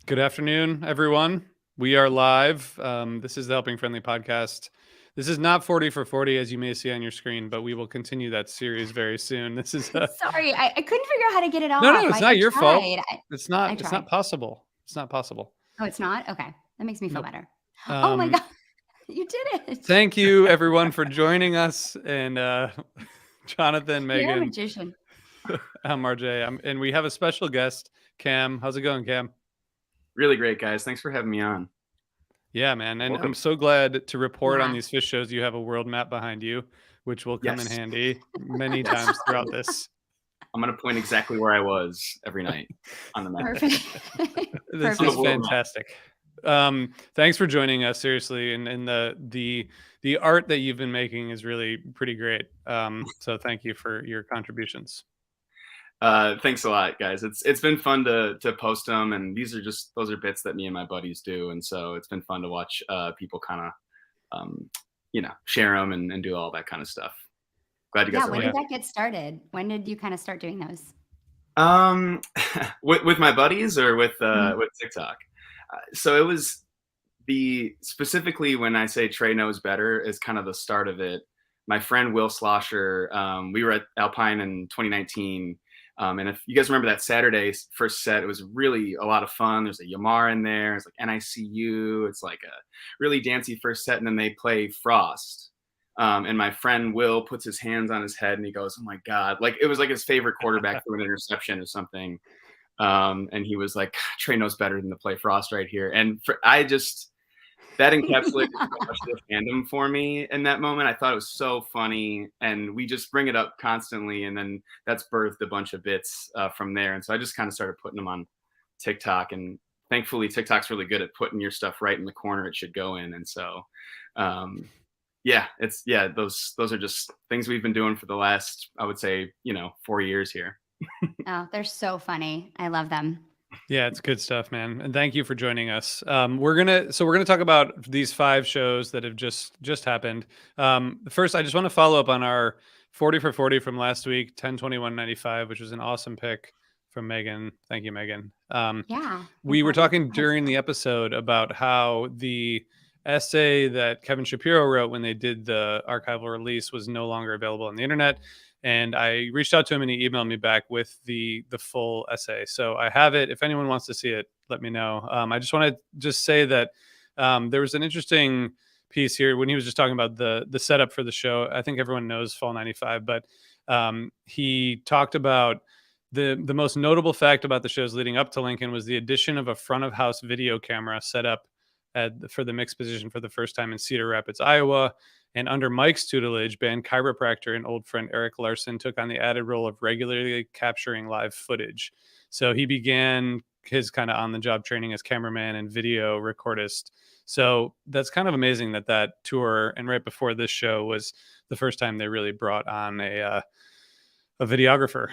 Good afternoon, everyone. We are live. This is the Helping Friendly podcast. This is not 40 for 40, as you may see on your screen, but we will continue that series very soon. This is Sorry, I couldn't figure out how to get it no, off. it's I, not I your fault. tried. It's I not. It's tried. not possible. It's not possible. Oh, it's not? Okay. That makes me feel Nope. better. Oh my Um, God. You did it. thank you, everyone, for joining us. And Jonathan, You're a Megan, magician. I'm RJ, and we have a special guest, Cam. How's it going, Cam? Really great, guys. Thanks for having me on. Yeah, man. And Welcome. I'm so glad to report on Yeah. these Phish shows. You have a world map behind you, which will come in Yes. handy many Yes. times throughout this. I'm going to point exactly where I was every night on the map. Perfect. This Perfect. is fantastic. Thanks for joining us, seriously. And the art that you've been making is really pretty great. So thank you for your contributions. Thanks a lot, guys. It's been fun to post them, and those are bits that me and my buddies do, and so it's been fun to watch people kind of share them and do all that kind of stuff. Glad you guys. Yeah. When did that get started? When did you kind of start doing those? With my buddies or with Mhm. with TikTok. So it was specifically when I say Trey knows better is kind of the start of it. My friend Will Slosher, we were at Alpine in 2019. And if you guys remember that Saturday first set, it was really a lot of fun. There's a Yamar in there. It's like NICU. It's like a really dancey first set. And then they play Frost. And my friend Will puts his hands on his head and he goes, "Oh my God." Like it was like his favorite quarterback threw an interception or something. And he was like, "Trey knows better than to play Frost right here." And that encapsulated so much of the fandom for me in that moment. I thought it was so funny, and we just bring it up constantly, and then that's birthed a bunch of bits from there. And so I just kind of started putting them on TikTok, and thankfully TikTok's really good at putting your stuff right in the corner it should go in. And so those are just things we've been doing for the last, I would say, 4 years here. Oh, they're so funny. I love them. Yeah, it's good stuff, man. And thank you for joining us. We're gonna talk about these 5 shows that have just happened. First, I just want to follow up on our 40 for 40 from last week, 10/21/95, which was an awesome pick from Megan. Thank you, Megan. Yeah. We were talking during the episode about how the essay that Kevin Shapiro wrote when they did the archival release was no longer available on the internet. And I reached out to him and he emailed me back with the full essay. So I have it. If anyone wants to see it, let me know. I just want to say that there was an interesting piece here when he was just talking about the setup for the show. I think everyone knows Fall 95, but he talked about the most notable fact about the shows leading up to Lincoln was the addition of a front of house video camera set up for the mixed position for the first time in Cedar Rapids, Iowa. And under Mike's tutelage, band chiropractor and old friend Eric Larson took on the added role of regularly capturing live footage. So he began his kind of on the job training as cameraman and video recordist. So that's kind of amazing that tour and right before this show was the first time they really brought on a videographer,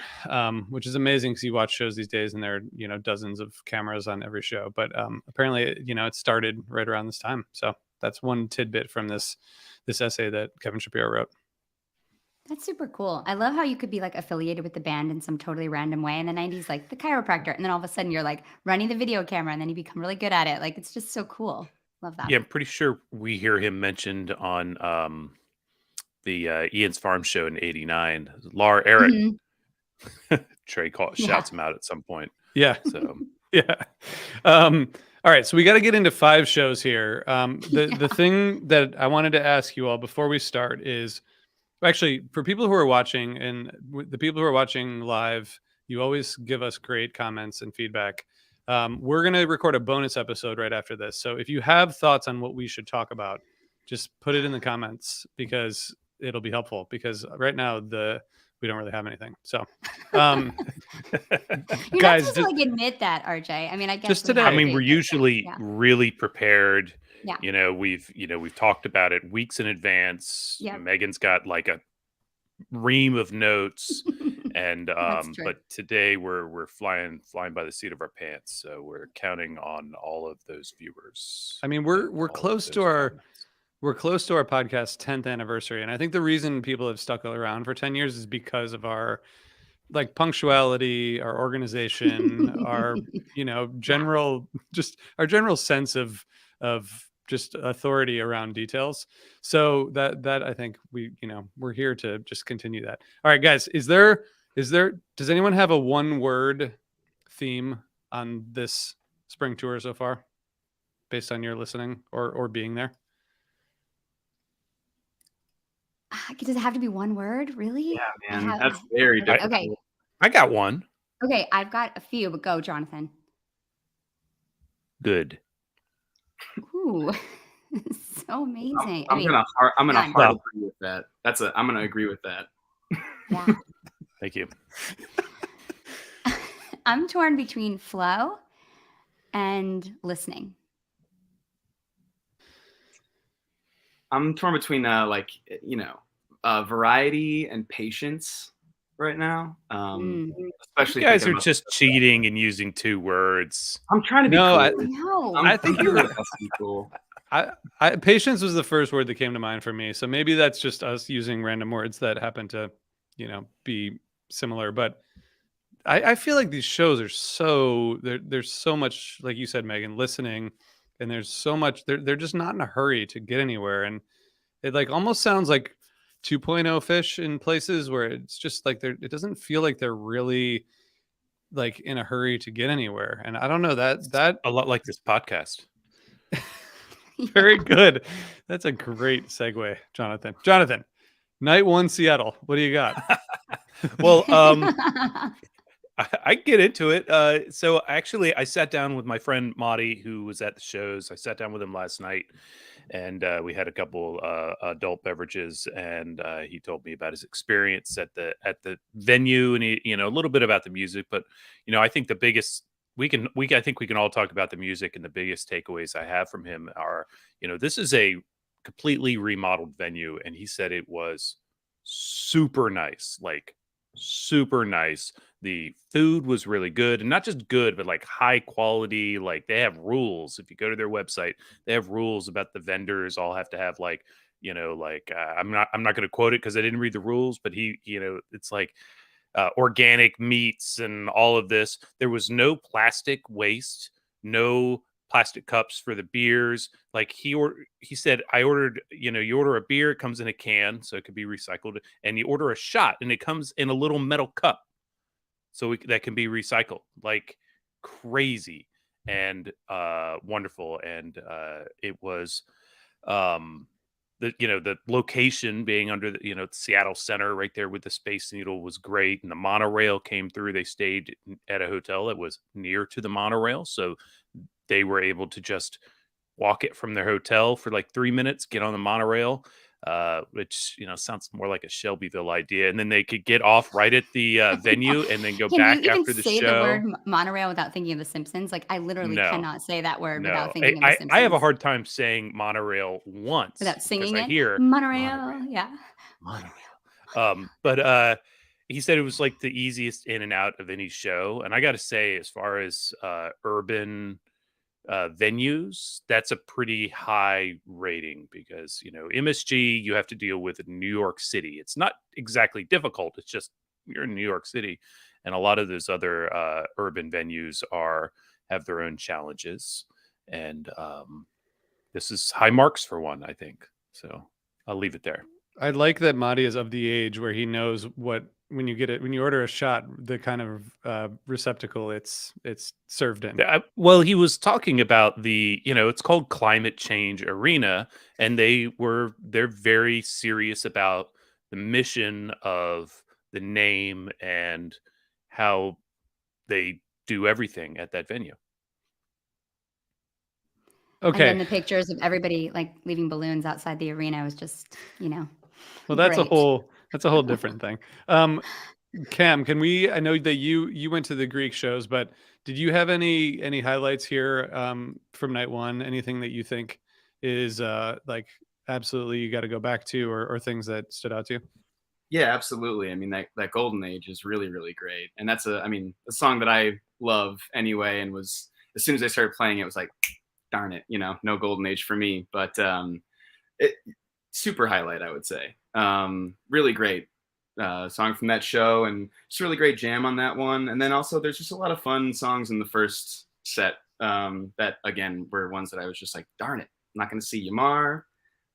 which is amazing because you watch shows these days and there are, dozens of cameras on every show. But apparently, it started right around this time. So that's one tidbit from this essay that Kevin Shapiro wrote. That's super cool. I love how you could be like affiliated with the band in some totally random way in the 90s, like the chiropractor. And then all of a sudden you're like running the video camera and then you become really good at it. Like it's just so cool. Love that. Yeah, I'm pretty sure we hear him mentioned on the Ian's Farm show in '89. Lar Eric. Mhm. Trey shouts him out at some point. Yeah. So yeah. All right, so we got to get into 5 shows here. The thing that I wanted to ask you all before we start is, actually, for people who are watching and the people who are watching live, you always give us great comments and feedback. We're going to record a bonus episode right after this. So if you have thoughts on what we should talk about, just put it in the comments because it'll be helpful. Because right now we don't really have anything. So, You're guys, not supposed to like admit that, RJ. I mean, I guess just we today. have I mean, to, we're but usually yeah. really prepared. Yeah. We've talked about it weeks in advance. Yep. Megan's got like a ream of notes, and That's true. but today we're flying by the seat of our pants. So we're counting on all of those viewers. I mean, and we're all of close those to our comments. we're close to our podcast's 10th anniversary, and I think the reason people have stuck around for 10 years is because of our like punctuality, our organization, our general our general sense of just authority around details. So that I think we're here to just continue that. All right, guys, does anyone have a one word theme on this spring tour so far, based on your listening or being there? Does it have to be one word? Really? Yeah, man, that's very difficult. Okay. I got one. Okay, I've got a few, but go, Jonathan. Good. Ooh, so amazing. I'm gonna done. hard agree with that. I'm gonna agree with that. Yeah. Thank you. I'm torn between flow and listening. I'm torn between variety and patience right now. Especially You guys thinking are about- just cheating and using two words. I'm trying to be cool. No. I think I'm you're doing my best to be cool. Patience was the first word that came to mind for me. So maybe that's just us using random words that happen to, be similar. But I feel like these shows are there's so much, like you said, Megan, listening, and there's so much, they're just not in a hurry to get anywhere. And it like almost sounds like 2.0 Phish in places where it's just like it doesn't feel like they're really like in a hurry to get anywhere. And I don't know, that A lot like this podcast. very good. That's a great segue, Jonathan. Jonathan, night one, Seattle. What do you got? Well, I get into it. So actually, I sat down with my friend Marty, who was at the shows. I sat down with him last night, and we had a couple adult beverages, and he told me about his experience at the venue, and a little bit about the music. But I think the biggest I think we can all talk about the music, and the biggest takeaways I have from him are, this is a completely remodeled venue, and he said it was super nice, like super nice. The food was really good, and not just good, but like high quality. Like they have rules. If you go to their website, they have rules about the vendors all have to have like, I'm not going to quote it because I didn't read the rules, but it's like organic meats and all of this. There was no plastic waste, no plastic cups for the beers. Like he said, I ordered, you order a beer, it comes in a can, so it could be recycled, and you order a shot and it comes in a little metal cup, so that can be recycled. Like crazy and wonderful. And it was the location being under the Seattle Center right there with the Space Needle was great, and the monorail came through. They stayed at a hotel that was near to the monorail, so they were able to just walk it from their hotel for like 3 minutes, get on the monorail, which sounds more like a Shelbyville idea, and then they could get off right at the venue and then go back after the show. Can you even say the word monorail without thinking of The Simpsons? Like I literally cannot say that word without thinking of The Simpsons. I have a hard time saying monorail once without singing I it. hear Monorail, yeah. Monorail. But he said it was like the easiest in and out of any show, and I got to say, as far as urban venues, that's a pretty high rating, because MSG, you have to deal with New York City. It's not exactly difficult, it's just you're in New York City, and a lot of those other urban venues have their own challenges, and this is high marks for one, I think. So I'll leave it there. I like that Madi is of the age where he knows when you order a shot, the kind of receptacle it's served in. Well, he was talking about it's called Climate Change Arena, and they're very serious about the mission of the name and how they do everything at that venue. Okay. And then the pictures of everybody like leaving balloons outside the arena was just, well, that's great. a whole different thing. Cam, I know that you went to the Greek shows, but did you have any highlights here from night one? Anything that you think is like absolutely you got to go back to, or things that stood out to you? Yeah, absolutely. I mean, that Golden Age is really, really great. And that's a song that I love anyway. And as soon as I started playing, it was like, darn it, no Golden Age for me. But super highlight, I would say. Really great. song from that show, and just a really great jam on that one. And then also there's just a lot of fun songs in the first set that again were ones that I was just like, darn it, I'm not going to see Yamar, I'm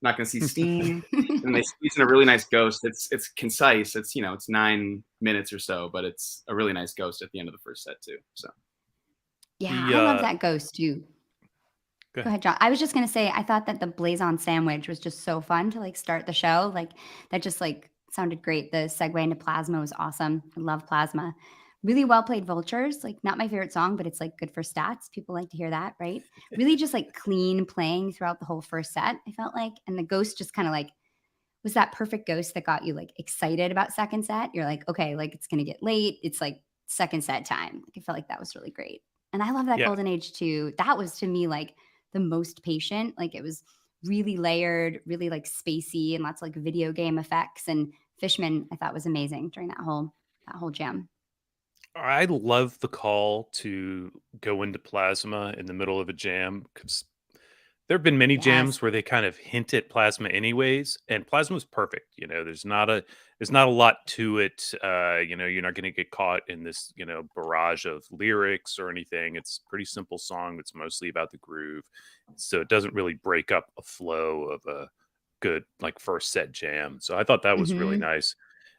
not going to see Steam. And they squeeze in a really nice ghost. It's concise. It's it's 9 minutes or so, but it's a really nice ghost at the end of the first set too. So Yeah, The I love that ghost too. Go Go ahead, John. I was just gonna say, I thought that the blazon sandwich was just so fun to like start the show. Like that just like sounded great. The segue into plasma was awesome. I love plasma. Really well played vultures. Like not my favorite song, but it's like good for stats. People like to hear that, right? Really just like clean playing throughout the whole first set, I felt like. And the ghost just kind of like was that perfect ghost that got you like excited about second set. You're like, okay, like it's gonna get late. It's like second set time. Like I felt like that was really great. And I love that Yeah. golden age too. That was to me like the most patient. Like it was really layered, really like spacey and lots of like video game effects. And Fishman, I thought was amazing during that whole jam. I love the call to go into plasma in the middle of a jam because there have been many Yes. jams where they kind of hint at plasma anyways, and plasma's perfect. There's not a lot to it. You're not going to get caught in this, barrage of lyrics or anything. It's a pretty simple song. It's mostly about the groove, so it doesn't really break up a flow of a good like first set jam. So I thought that was really Hmm. nice.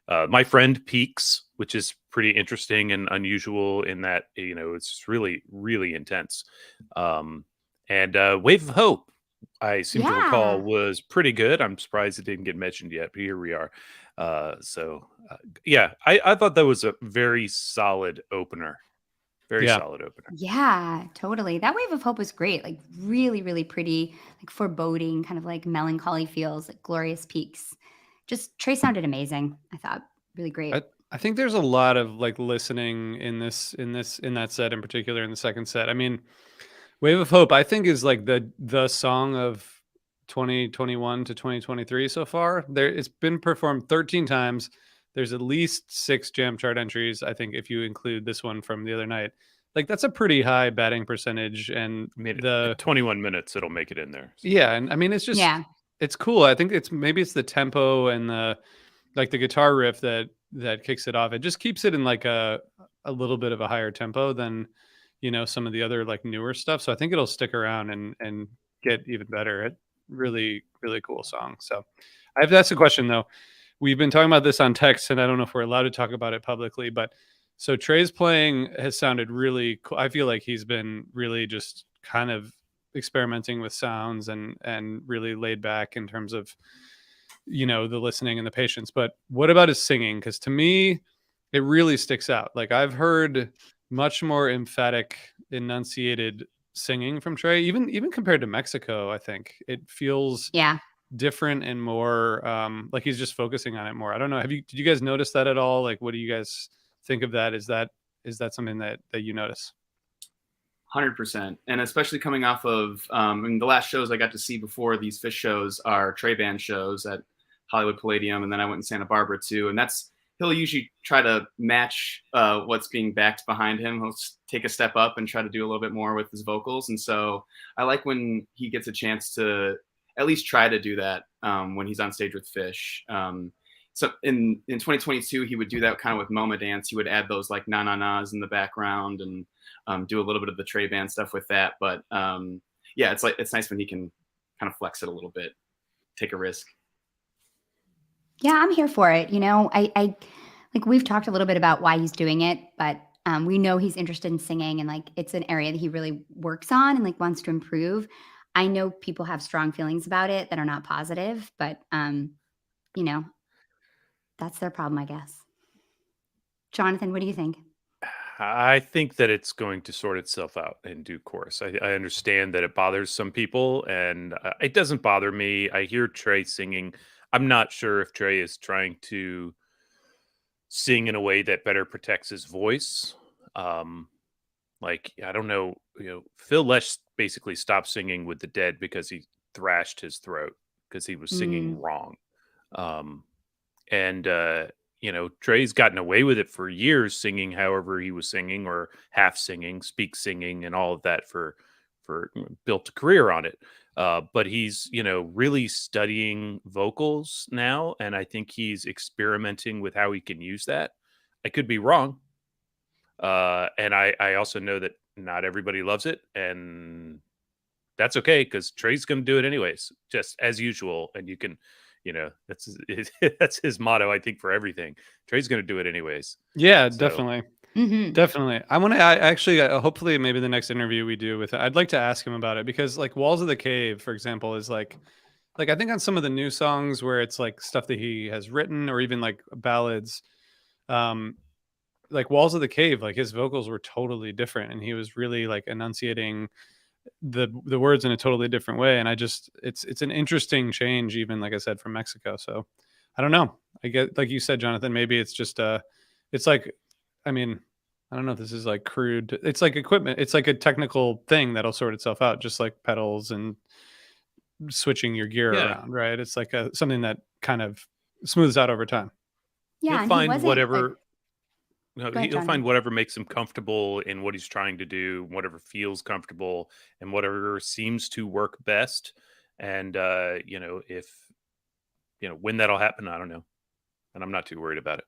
My friend peaks, which is pretty interesting and unusual in that it's really really intense. Um, and Wave of Hope, I seem to recall, Yeah. was pretty good. I'm surprised it didn't get mentioned yet, but here we are. Yeah, I thought that was a very solid opener. Very Yeah. solid opener. Yeah, totally. That wave of hope was great. Like really, really pretty, like foreboding, kind of like melancholy feels, like glorious peaks. Just Trey sounded amazing. I thought really I great. I think there's a lot of like listening in that set in particular in the second set. I mean, Wave of Hope I think is like the song of 2021 to 2023 so far. There it's been performed 13 times. There's at least 6 jam chart entries, I think if you include this one from the other night. Like that's a pretty high batting percentage and At 21 minutes, it'll make it in there. So. yeah, and I mean Yeah. it's cool. I think it's the tempo and the guitar riff that kicks it off. It just keeps it in like a little bit of a higher tempo than some of the other like newer stuff. So I think it'll stick around and get even better. It really really cool song. So I have to ask a question though. We've been talking about this on text, and I don't know if we're allowed to talk about it publicly, but so Trey's playing has sounded really cool. I feel like he's been really just kind of experimenting with sounds and really laid back in terms of the listening and the patience. But what about his singing? Because to me it really sticks out. Like I've heard much more emphatic enunciated singing from Trey, even compared to Mexico. I think it feels Yeah. different and more like he's just focusing on it more. I don't know, did you guys notice that at all? Like what do you guys think of that? Is that something that you notice? 100%, and especially coming off of and the last shows I got to see before these Phish shows are Trey band shows at Hollywood Palladium, and then I went in Santa Barbara too. And he'll usually try to match what's being backed behind him. He'll take a step up and try to do a little bit more with his vocals. And so I like when he gets a chance to at least try to do that when he's on stage with Phish. So in 2022, he would do that kind of with MoMA Dance. He would add those like na na nas in the background and do a little bit of the Trey band stuff with that. But yeah, it's nice when he can kind of flex it a little bit, take a risk. Yeah, I'm here for it. I like we've talked a little bit about why he's doing it, but we know he's interested in singing and like it's an area that he really works on and like wants to improve. I know people have strong feelings about it that are not positive, but you know, that's their problem, I guess. Jonathan, what do you think? I think that it's going to sort itself out in due course. I understand that it bothers some people, and it doesn't bother me. I hear Trey singing. I'm not sure if Trey is trying to sing in a way that better protects his voice. Um, like I don't know, Phil Lesh basically stopped singing with the Dead because he thrashed his throat because he was singing Mm, wrong. Um, and Trey's gotten away with it for years, singing however he was singing or half singing, speak singing, and all of that for built a career on it. But he's, really studying vocals now, and I think he's experimenting with how he can use that. I could be wrong. And I also know that not everybody loves it, and that's okay, because Trey's going to do it anyways, just as usual. And you can, that's his motto, I think, for everything. Trey's going to do it anyways. Yeah, So, definitely. Mhm. Definitely. I want to actually, hopefully, maybe the next interview we do with, I'd like to ask him about it, because like Walls of the Cave, for example, is like I think on some of the new songs where it's like stuff that he has written, or even like ballads, um, like Walls of the Cave, like his vocals were totally different, and he was really like enunciating the words in a totally different way. And it's an interesting change, even like I said, from Mexico. So I don't know. I get, like you said, Jonathan, maybe it's just it's like, I mean, I don't know if this is like crude. It's like equipment. It's like a technical thing that'll sort itself out, just like pedals and switching your gear yeah, around, right? It's like something that kind of smooths out over time. Yeah, he'll and he find wasn't whatever. No, Go ahead, he'll find Jonathan. whatever makes him comfortable in what he's trying to do, whatever feels comfortable, and whatever seems to work best. And if when that'll happen, I don't know, and I'm not too worried about it.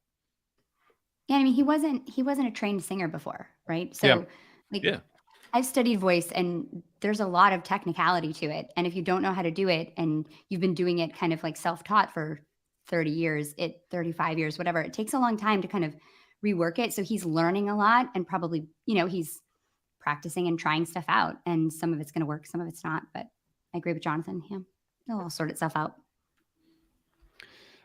Yeah, I mean, he wasn't a trained singer before, right? Yeah. So, like, Yeah. I've studied voice, and there's a lot of technicality to it. And if you don't know how to do it, and you've been doing it kind of like self-taught for 30 years, 35 years, whatever, it takes a long time to kind of rework it. So he's learning a lot, and probably, he's practicing and trying stuff out, and some of it's going to work, some of it's not. But I agree with Jonathan. Yeah, it'll all sort itself out.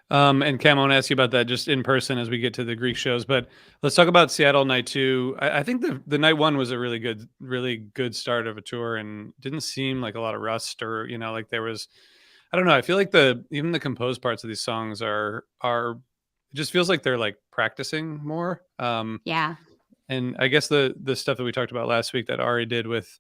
And Cam, I want to ask you about that just in person as we get to the Greek shows. But let's talk about Seattle night 2. I think the night 1 was a really good start of a tour, and didn't seem like a lot of rust, or like there was. I don't know. I feel like even the composed parts of these songs are it just feels like they're like practicing more. Yeah. And I guess the stuff that we talked about last week that Ari did with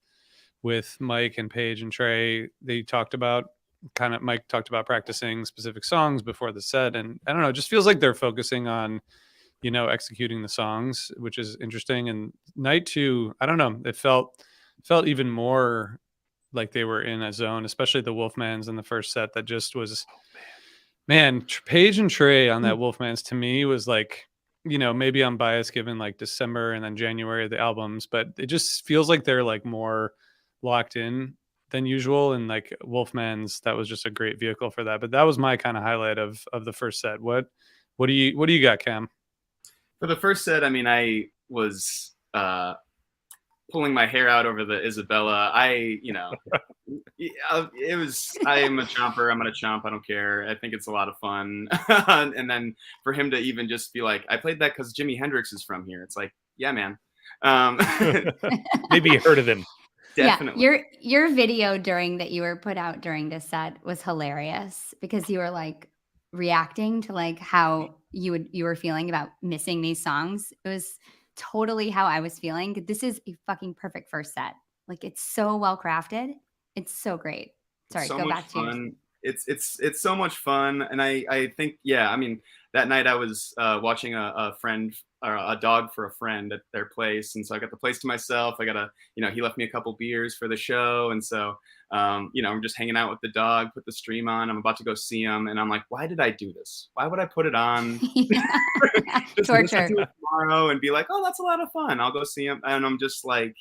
Mike and Paige and Trey, Mike talked about practicing specific songs before the set, and I don't know, it just feels like they're focusing on executing the songs, which is interesting. And night 2, I don't know, it felt even more like they were in a zone, especially the Wolfmans in the first set. That just was, man, Paige and Trey on that Wolfmans, to me, was like, maybe I'm biased given like December and then January of the albums, but it just feels like they're like more locked in than usual. And like Wolfman's, that was just a great vehicle for that. But that was my kind of highlight of the first set. What do you got, Cam? For the first set, I mean, I was pulling my hair out over the Isabella. I am a chomper. I'm going to chomp. I don't care. I think it's a lot of fun. And then for him to even just be like, I played that because Jimi Hendrix is from here. It's like, yeah, man. Maybe you heard of him. Definitely. Yeah, your video that you were put out during this set was hilarious, because you were like reacting to like how you were feeling about missing these songs. It was totally how I was feeling. This is a fucking perfect first set. Like, it's so well crafted. It's so great. Sorry, so go much back to fun. It's so much fun. And I think, yeah, I mean, that night I was watching a friend, or a dog for a friend at their place. And so I got the place to myself. I got he left me a couple beers for the show. And so, I'm just hanging out with the dog, put the stream on. I'm about to go see him. And I'm like, why did I do this? Why would I put it on? Just torture. listen to it tomorrow and be like, oh, that's a lot of fun. I'll go see him. And I'm just like,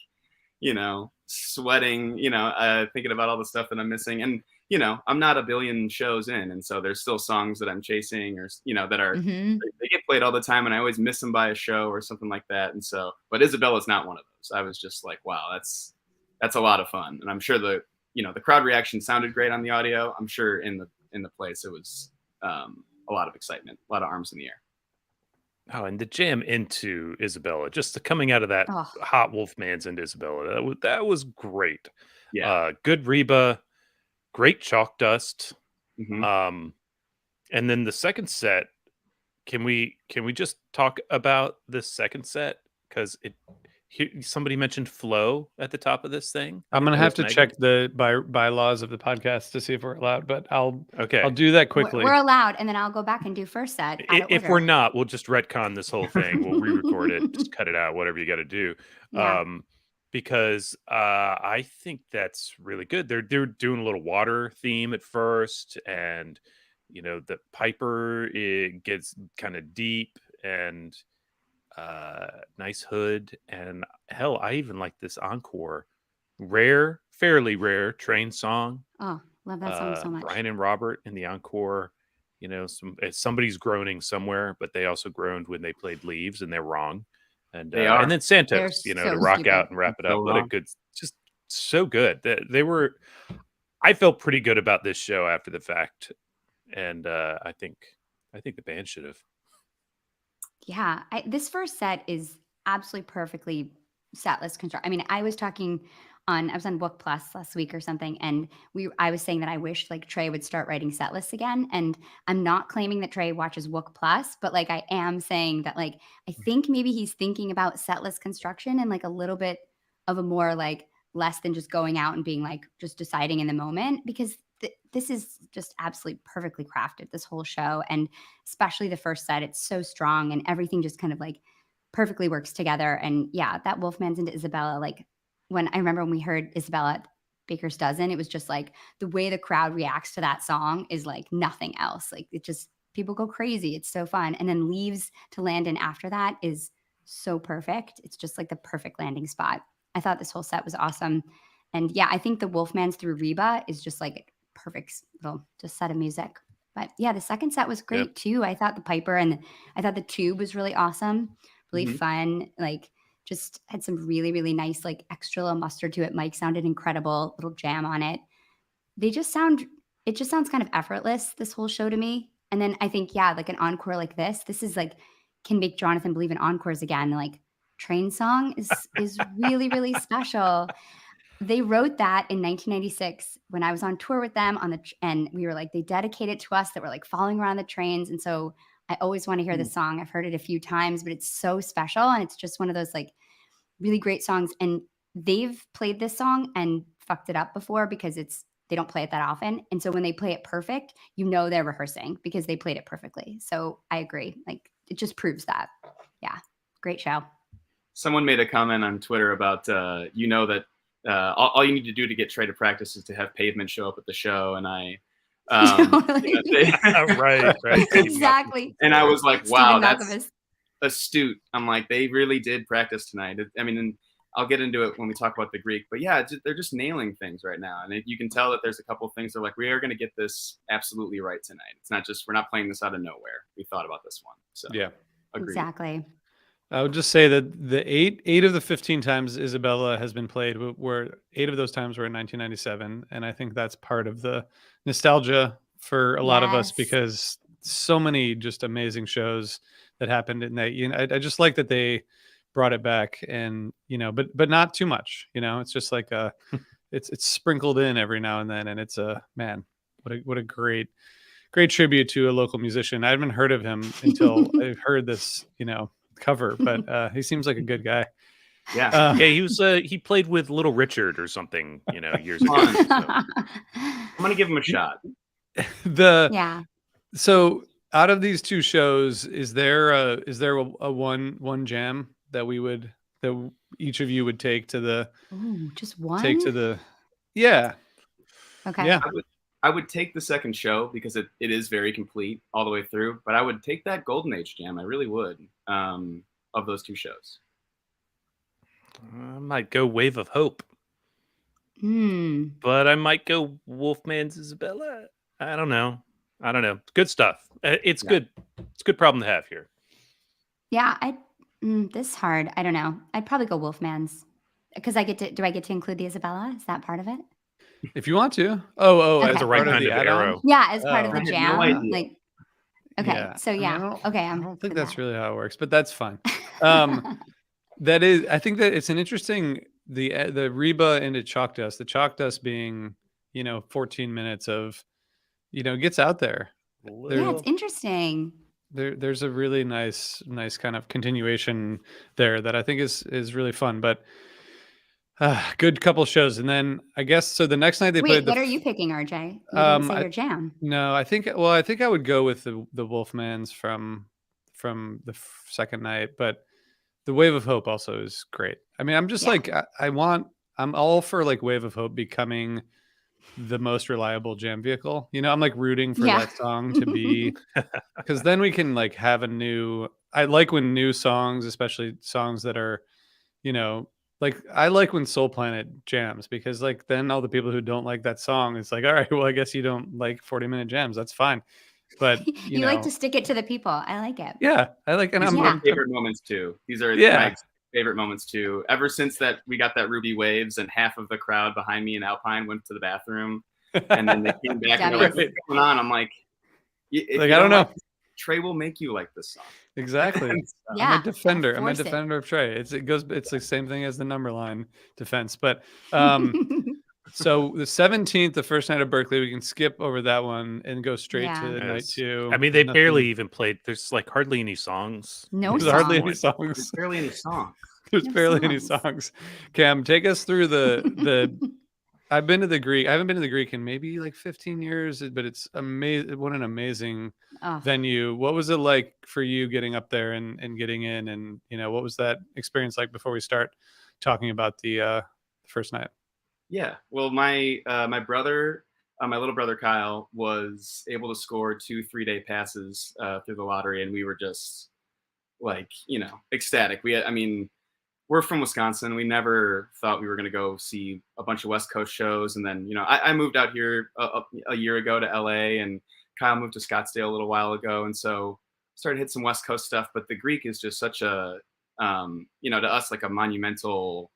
sweating, thinking about all the stuff that I'm missing. And, I'm not a billion shows in. And so there's still songs that I'm chasing, or, that are, they get played all the time, and I always miss them by a show or something like that. And so, but Isabella's not one of those. I was just like, wow, that's a lot of fun. And I'm sure the crowd reaction sounded great on the audio. I'm sure in the place, it was a lot of excitement, a lot of arms in the air. Oh, and the jam into Isabella, just the coming out of that hot Wolfman's into Isabella, that was great. Yeah. Good Reba, great Chalk Dust. Mm-hmm. And then the second set, can we just talk about this second set? Because somebody mentioned flow at the top of this thing. I'm gonna have to check the bylaws of the podcast to see if we're allowed, but I'll do that quickly. We're allowed, and then I'll go back and do first set. If we're not, we'll just retcon this whole thing. We'll re-record it, just cut it out, whatever you got to do. Yeah. because I think that's really good. They're doing a little water theme at first, and the Piper, it gets kind of deep, and nice hood, and hell, I even like this encore, fairly rare Train song. Oh, love that song so much. Brian and Robert in the encore. Somebody's groaning somewhere, but they also groaned when they played Leaves, and they're wrong. And They are. and then Santos, They're to so rock stupid. out and wrap it So up. What a wrong. good, just so good. They were. I felt pretty good about this show after the fact, and I think the band should have. Yeah, this first set is absolutely perfectly setlist construct. I mean, I was on Book Plus last week or something, and I was saying that I wish like Trey would start writing set lists again. And I'm not claiming that Trey watches Book Plus, but like I am saying that like I think maybe he's thinking about set list construction and like a little bit of a more like less than just going out and being like just deciding in the moment, because this is just absolutely perfectly crafted, this whole show. And especially the first set, it's so strong and everything just kind of like perfectly works together. And yeah, that Wolfman's into Isabella, like I remember when we heard Isabella at Baker's Dozen, it was just like the way the crowd reacts to that song is like nothing else. Like it just, people go crazy. It's so fun. And then Leaves to land in after that is so perfect. It's just like the perfect landing spot. I thought this whole set was awesome. And yeah, I think the Wolfman's through Reba is just like perfect little just set of music. But yeah, the second set was great too. I thought the Piper and I thought the Tube was really awesome, really fun. Like just had some really, really nice, like extra little mustard to it. Mike sounded incredible, little jam on it. It just sounds kind of effortless, this whole show to me. And then I think, yeah, like an encore like this is like, can make Jonathan believe in encores again. Like Train Song is really, really special. They wrote that in 1996 when I was on tour with them and we were like, they dedicated to us that we're like following around the trains. And so I always want to hear this song. I've heard it a few times, but it's so special. And it's just one of those like really great songs. And they've played this song and fucked it up before because they don't play it that often. And so when they play it perfect, they're rehearsing because they played it perfectly. So I agree. Like it just proves that. Yeah. Great show. Someone made a comment on Twitter about, that all you need to do to get Trey to practice is to have Pavement show up at the show. And I, right. Exactly. And I was like, wow, Stephen that's Malkovich. astute. I'm like, they really did practice tonight. I mean, and I'll get into it when we talk about the Greek, but yeah, they're just nailing things right now. And you can tell that there's a couple of things they're like, we are going to get this absolutely right tonight. It's not just, we're not playing this out of nowhere. We thought about this one. So Yeah, agreed. Exactly. I would just say that the eight of the 15 times Isabella has been played were 8 of those times were in 1997. And I think that's part of the nostalgia for a lot of us, Yes. because so many just amazing shows that happened in that, I just like that they brought it back, and, but not too much, it's just like, it's sprinkled in every now and then. And it's man, what a great tribute to a local musician. I haven't heard of him until I heard this, cover, but he seems like a good guy. Yeah. He played with Little Richard or something, years ago. So. I'm gonna give him a shot. So out of these two shows, is there a one jam that each of you would take to the just one? yeah. Okay. Yeah. I would take the second show because it is very complete all the way through, but I would take that Golden Age jam. I really would, of those two shows. I might go Wave of Hope. But I might go Wolfman's Isabella. I don't know. Good stuff. It's good. It's a good problem to have here. Yeah, this is hard. I don't know. I'd probably go Wolfman's because do I get to include the Isabella? Is that part of it? If you want to. Oh, Okay. as The a right part of kind the of add-on? arrow. Yeah, as part of I the had no jam. idea. Like, okay, Yeah. so yeah, I I'm don't think for that's that. really how it works, but that's fine. I think that it's an interesting the Reba into Chalk Dust. The Chalk Dust being 14 minutes of gets out there. Yeah, it's interesting. There's a really nice kind of continuation there that I think is really fun. But good couple shows, and then I guess so. The next night they played. What are you picking, RJ? You didn't say your jam. No, I think I would go with the Wolfmans from the second night, but The Wave of Hope also is great. I mean, I'm just Yeah. like I'm all for like Wave of Hope becoming the most reliable jam vehicle. You know, I'm like rooting for Yeah. that song to be, because then we can like have a new. I like when new songs, especially songs that are, you know, like I like when Soul Planet jams, because like then all the people who don't like that song, it's like, all right, well, I guess you don't like 40-minute jams. That's fine. But You like to stick it to the people. I like it. yeah, I like, and These I'm, are my I'm favorite moments too. These are yeah. my favorite moments too. Ever since that we got that Ruby Waves and half of the crowd behind me in Alpine went to the bathroom, and then they came back and they're like, "What's going on?" I'm like, "If Like, you I don't know. like this, Trey will make you like this song." Exactly. Yeah, I'm a defender. I'm a force it. defender of Trey. It's the same thing as the number line defense. But so the 17th, the first night of Berkeley, we can skip over that one and go straight Yeah. to night Yes. 2. I mean, they There's barely nothing- even played. There's like hardly any songs. No There's hardly any songs. songs. There's barely any songs. There's No barely any songs. songs. Cam, take us through the I've been to the Greek. I haven't been to the Greek in maybe like 15 years, but it's amazing. What an amazing Oh, venue. What was it like for you getting up there and getting in? And, you know, what was that experience like before we start talking about the first night? Yeah. Well, my brother, my little brother Kyle, was able to score 2 3-day passes through the lottery, and we were just like, ecstatic. I mean, we're from Wisconsin. We never thought we were going to go see a bunch of West Coast shows. And then, I moved out here a year ago to LA, and Kyle moved to Scottsdale a little while ago. And so started to hit some West Coast stuff. But the Greek is just such a, to us, like a monumental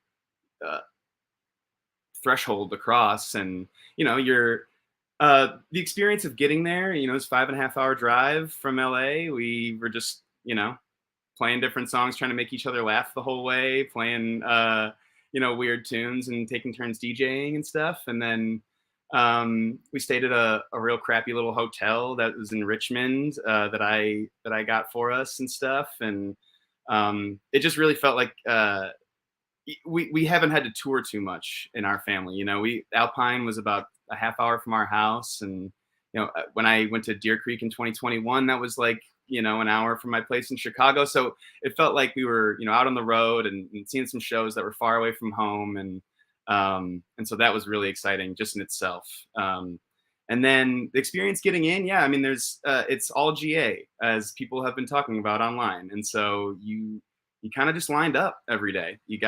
threshold to cross. And, you're, the experience of getting there, it's 5.5-hour drive from LA. We were just, playing different songs, trying to make each other laugh the whole way, playing, weird tunes and taking turns DJing and stuff. And then we stayed at a real crappy little hotel that was in Richmond that I got for us and stuff. And it just really felt like we haven't had to tour too much in our family. Alpine was about a half hour from our house. And, when I went to Deer Creek in 2021, that was like, an hour from my place in Chicago. So it felt like we were, out on the road and seeing some shows that were far away from home. And so that was really exciting just in itself. And then the experience getting in, I mean, it's all GA, as people have been talking about online. And so you kind of just lined up every day. You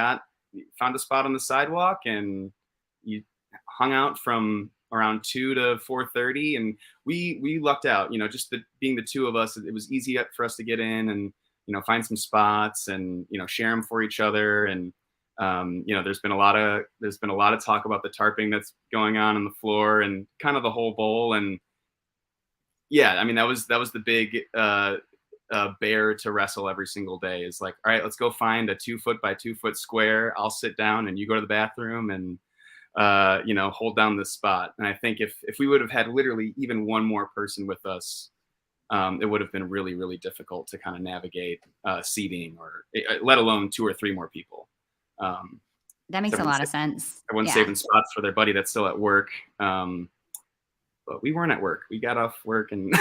found a spot on the sidewalk and you hung out from around 2 to 4:30, and we lucked out. Just being the two of us, it was easy for us to get in and find some spots and share them for each other. And there's been a lot of talk about the tarping that's going on the floor and kind of the whole bowl. And I mean that was the big bear to wrestle every single day. Is like, all right, let's go find a 2-foot by 2-foot square. I'll sit down and you go to the bathroom and hold down this spot. And I think if we would have had literally even one more person with us, it would have been really, really difficult to kind of navigate seating, or let alone 2 or 3 more people. that makes a lot of sense. Everyone's saving spots for their buddy that's still at work. But we weren't at work. We got off work and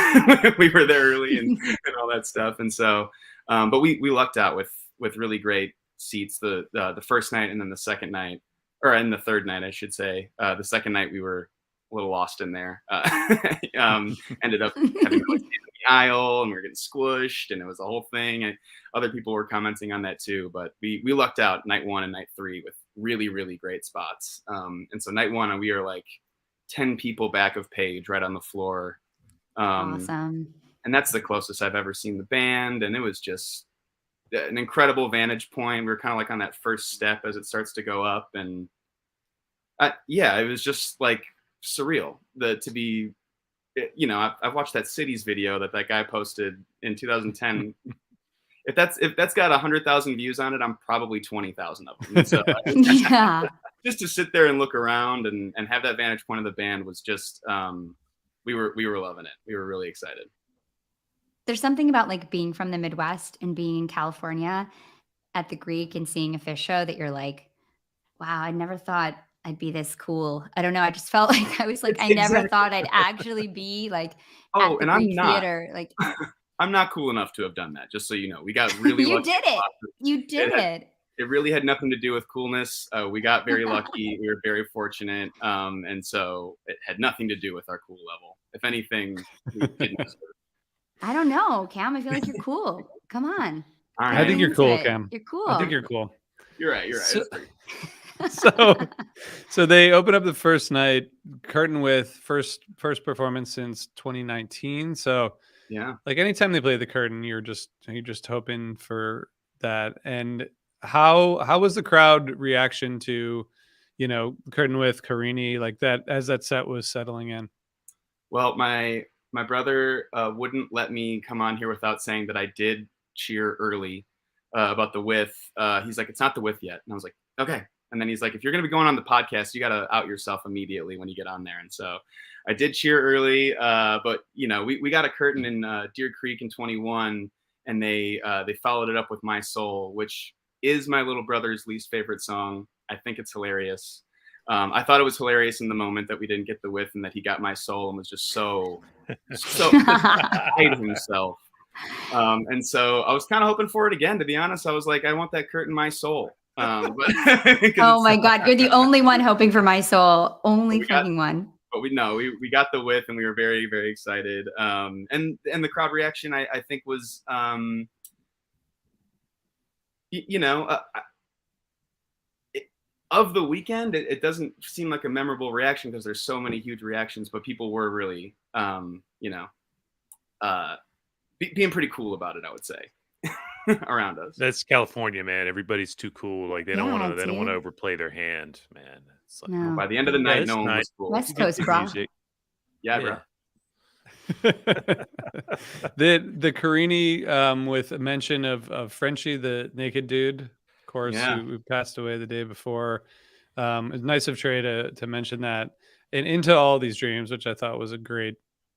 we were there early and all that stuff. And so, but we lucked out with really great seats the first night, and then the second night, or in the third night, I should say. The second night we were a little lost in there. Ended up having to stand in the aisle, and we were getting squished, and it was a whole thing. And other people were commenting on that too. But we lucked out night 1 and night 3 with really, really great spots. And so night 1, we are like 10 people back of Paige, right on the floor. Awesome. And that's the closest I've ever seen the band. And it was just an incredible vantage point. We were kind of like on that first step as it starts to go up. And it was just like surreal to be, I've watched that Cities video that guy posted in 2010. If that's got 100,000 views on it, I'm probably 20,000 of them. And so just to sit there and look around and have that vantage point of the band was just, we were loving it. We were really excited. There's something about like being from the Midwest and being in California at the Greek and seeing a Phish show that you're like, wow, I never thought I'd be this cool. I don't know. I just felt like I was like, I never thought I'd actually be like at the Greek theater. Like, I'm not cool enough to have done that. Just so you know, we got really You lucky. did it. You did it. It really had nothing to do with coolness. We got very lucky. We were very fortunate, and so it had nothing to do with our cool level. If anything, we didn't deserve it. I don't know, Cam. I feel like you're cool. Come on. All I think right. you're cool, Into it. Cam. You're cool. I think you're cool. You're right. You're right. So- It's pretty- So they open up the first night, curtain with first performance since 2019. So yeah. like anytime they play the curtain, you're just hoping for that. And how was the crowd reaction to, curtain with Carini, like that as that set was settling in? Well, my brother wouldn't let me come on here without saying that I did cheer early about the width. He's like, it's not the width yet, and I was like, okay. And then he's like, if you're going to be going on the podcast, you got to out yourself immediately when you get on there. And so I did cheer early, but we got a curtain in Deer Creek in 21, and they followed it up with My Soul, which is my little brother's least favorite song. I think it's hilarious. I thought it was hilarious in the moment that we didn't get the width and that he got My Soul and was just so hated himself. And so I was kind of hoping for it again, to be honest. I was like, I want that curtain My Soul. But oh my God, you're the only one hoping for My Soul. Only fucking one. But we got the width and we were very, very excited. And the crowd reaction, I think was, of the weekend, it doesn't seem like a memorable reaction because there's so many huge reactions, but people were really, being pretty cool about it, I would say. Around us. That's California, man. Everybody's too cool. Like they don't want to overplay their hand, man. It's like, No. By the end of the night, no one was cool. West Coast, bro. Yeah, bro. the Carini with a mention of Frenchie, the naked dude, of course, who passed away the day before. It's nice of Trey to mention that, and Into All These Dreams, which I thought was a great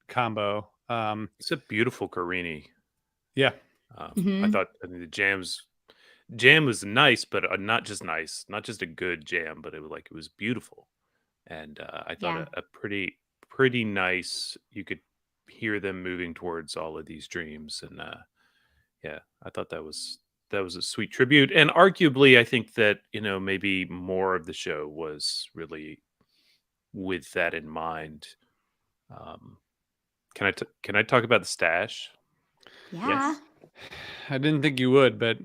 combo. It's a beautiful Carini. Yeah. Mm-hmm. I thought the jam was nice, but not just nice, not just a good jam, but it was beautiful. And I thought a pretty nice, you could hear them moving towards all of these dreams. And I thought that was a sweet tribute. And arguably, I think that, maybe more of the show was really with that in mind. Can I talk about the stash? Yeah. Yes. I didn't think you would, but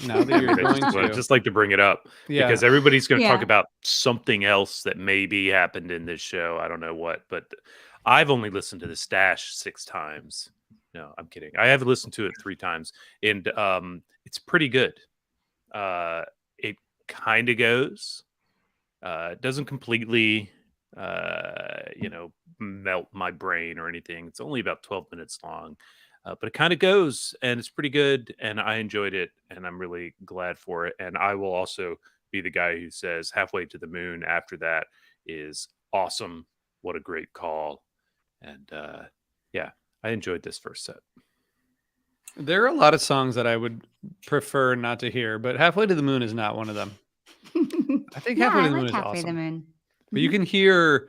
now that you're going to, I'd just like to bring it up because everybody's going to talk about something else that maybe happened in this show. I don't know what, but I've only listened to the stash 6 times. No, I'm kidding. I have listened to it 3 times, and it's pretty good. It kind of goes. It doesn't completely, melt my brain or anything. It's only about 12 minutes long. But it kind of goes, and it's pretty good, and I enjoyed it, and I'm really glad for it. And I will also be the guy who says Halfway to the Moon after that is awesome. What a great call. And I enjoyed this first set. There are a lot of songs that I would prefer not to hear, but Halfway to the Moon is not one of them. I think Halfway to the Moon is Halfway awesome. to the Moon. But you can hear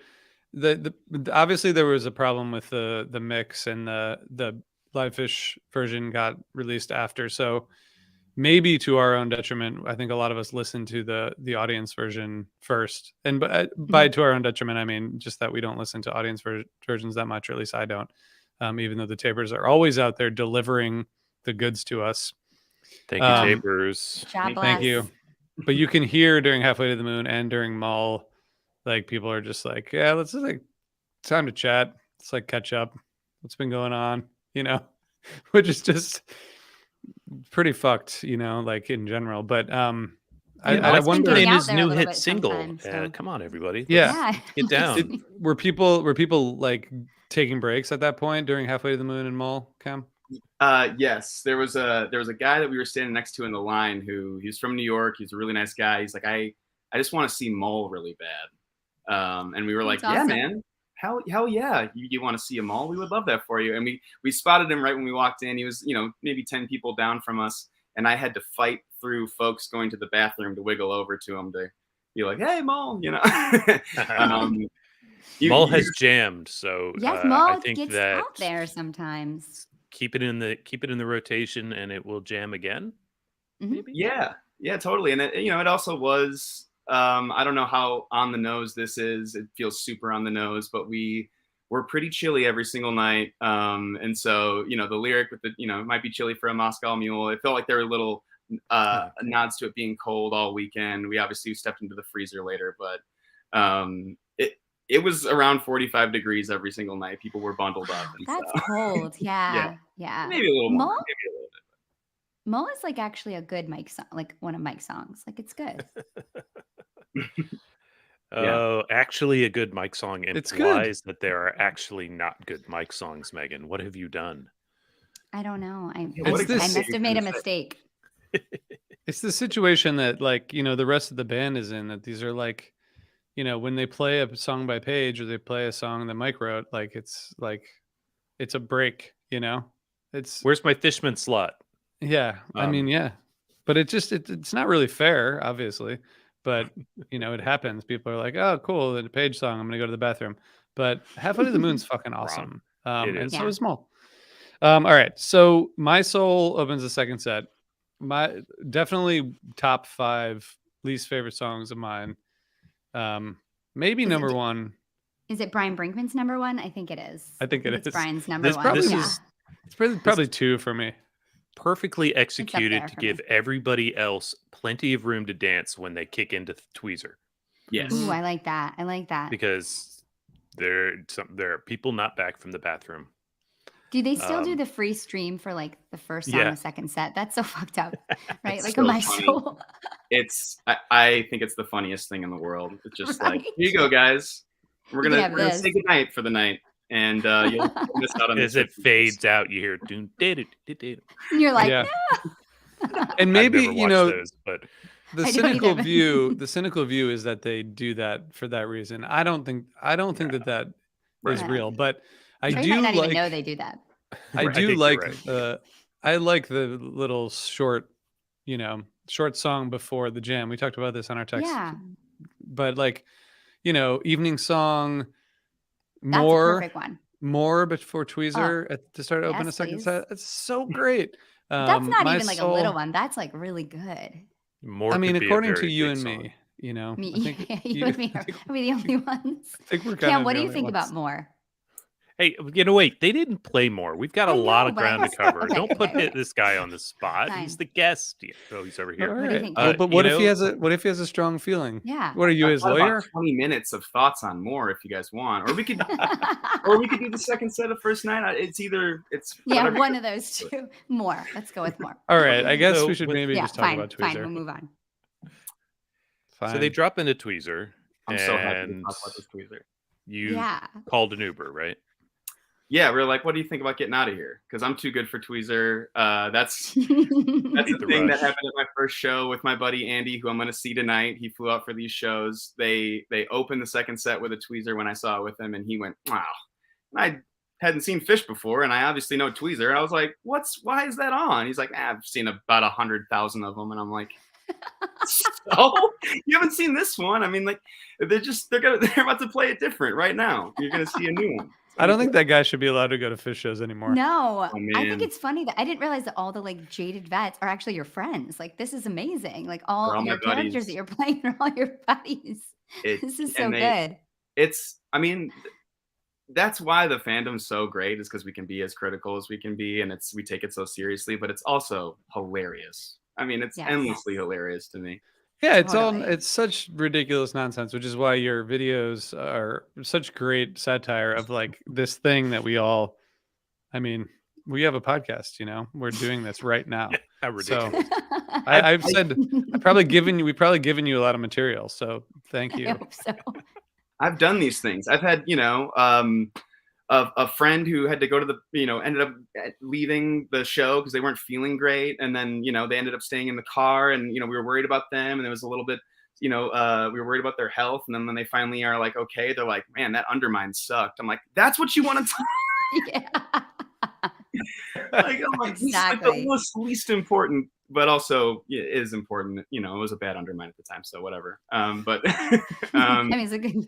the obviously there was a problem with the mix, and the Live Phish version got released after, so maybe to our own detriment. I think a lot of us listened to the audience version first, and by to our own detriment, I mean just that we don't listen to audience versions that much, or at least I don't. Even though the tapers are always out there delivering the goods to us. Thank you, tapers. Thank you. But you can hear during Halfway to the Moon and during Mull, like people are just like, yeah, let's just time to chat. It's like catch up. What's been going on? Which is just pretty fucked, like in general. But I wonder in out his there a new little hit bit single. sometimes, so. Come on, everybody. Yeah. Get down. Were people like taking breaks at that point during Halfway to the Moon and Mull, Cam? Yes, there was a guy that we were standing next to in the line he's from New York. He's a really nice guy. He's like, I just want to see Mull really bad. And we were like, That's yeah, awesome. man. Hell yeah, you want to see a Mull? We would love that for you. And we spotted him right when we walked in. He was, maybe 10 people down from us, and I had to fight through folks going to the bathroom to wiggle over to him to be like, "Hey, Mull," Mull has jammed, so Yes, I Mull think gets that out there sometimes. keep it in the rotation, and it will jam again. Mhm. Maybe. Yeah, totally. And it also was, I don't know how on the nose this is. It feels super on the nose, but we were pretty chilly every single night. And so, the lyric with the, it might be chilly for a Moscow Mule. It felt like there were little nods to it being cold all weekend. We obviously stepped into the freezer later, but it was around 45 degrees every single night. People were bundled up. And That's so, cold. yeah, Yeah. maybe a little more. Mo Maybe a little bit. Mo is like actually a good Mike song, like one of Mike's songs. Like it's good. Oh, actually, a good Mike song It's good. implies that there are actually not good Mike songs, Megan. What have you done? I don't know. I what It's this- must have made a say? mistake. It's the situation that like, the rest of the band is in, that these are like, when they play a song by Page or they play a song that Mike wrote, like it's a break, It's Where's my Fishman slot? yeah. I mean, yeah. But it's not really fair, obviously. But it happens. People are like, "Oh, cool, the Page song. I'm gonna go to the bathroom." But Half Under the Moon's fucking awesome. It And is. so Yeah. is Small. All right. So My Soul opens the second set. My definitely top 5 least favorite songs of mine. Maybe Is it- number 1. Is it Brian Brinkman's number 1? I think it is. I think it it's is. Brian's number This 1. Probably This yeah. is- It's probably 2 for me. Perfectly executed there to for give me. everybody else plenty of room to dance when they kick into Tweezer, Yes. Ooh, I like that. I like that. because there are people not back from the bathroom. Do they still do um, the free stream for like the first song, yeah. the second set? That's so fucked up, right? It's Like so My funny. Soul. I think it's the funniest thing in the world. It's just like, Right? here you go, guys. We're You can gonna have we're gonna this. say goodnight for the night, and you'll miss out on As this. it fades out, you hear "Doon, did it." And you're like, Yeah. no. And maybe, I've never watched those, but the I don't cynical either. view is that they do that for that reason. I don't think that is Right. real, but I Trey do might not like even know they do that. I Right. I do think like you're right. I like the little short song before the jam. We talked about this on our text. Yeah. But like, evening song, That's a more perfect one. before Tweezer to start open yes, a second please. set. It's so great. That's not My even like a Soul- little one. That's like really good. More. I mean, could be a according to very you big and song. me, Me, I think you and me are we the only ones. I think we're kind Cam, of what the do you only think about ones. More? Hey, wait. They didn't play more. We've got a I lot know, of but I ground to just- cover. okay, Don't put okay. this guy on the spot. Fine. He's the guest. Oh, he's over here. All What do you right. think, Well, Cam? but what if he has a strong feeling? Yeah. What are you, I've his got about lawyer? 20 minutes of thoughts on More if you guys want, or we could do the second set of first night. It's Yeah, whatever. one of those two. More. Let's go with More. All right. I guess So, we should but- maybe Yeah, just talk fine. about Fine. Tweezer. We'll move on. Fine. So they drop into Tweezer. I'm so happy to and talk about this Tweezer. You Yeah. called an Uber, right? Yeah, we are like, what do you think about getting out of here? Because I'm too good for Tweezer. That's Need the the thing that rush. happened at my first show with my buddy Andy, who I'm going to see tonight. He flew out for these shows. They opened the second set with a Tweezer when I saw it with him, and he went, wow. And I hadn't seen Phish before, and I obviously know Tweezer. And I was like, why is that on? He's like, I've seen about 100,000 of them. And I'm like, so you haven't seen this one? I mean, like, they're about to play it different right now. You're going to see a new one. I don't think that guy should be allowed to go to Phish shows anymore. No, I man. think it's funny that I didn't realize that all the like jaded vets are actually your friends. Like this is amazing. Like They're all all my your characters buddies. that you're playing are all your buddies. This is so and good. I mean, that's why the fandom's so great, is because we can be as critical as we can be, and we take it so seriously, but it's also hilarious. I mean, it's Yes. endlessly hilarious to me. Yeah, Totally. it's such ridiculous nonsense, which is why your videos are such great satire of like this thing that we all, I mean, we have a podcast, we're doing this right now. How So ridiculous. I've said, we've probably given you a lot of material. So thank I you. hope so. I've done these things. I've had, a friend who had to go to ended up leaving the show because they weren't feeling great. And then, they ended up staying in the car, and, we were worried about them. And it was a little bit, we were worried about their health. And then when they finally are like, okay, they're like, man, that Undermine sucked. I'm like, that's what you want to Yeah. like, I'm like, this is like Exactly. the least important, but also is important. It was a bad Undermine at the time, so whatever. But I mean, it's a good.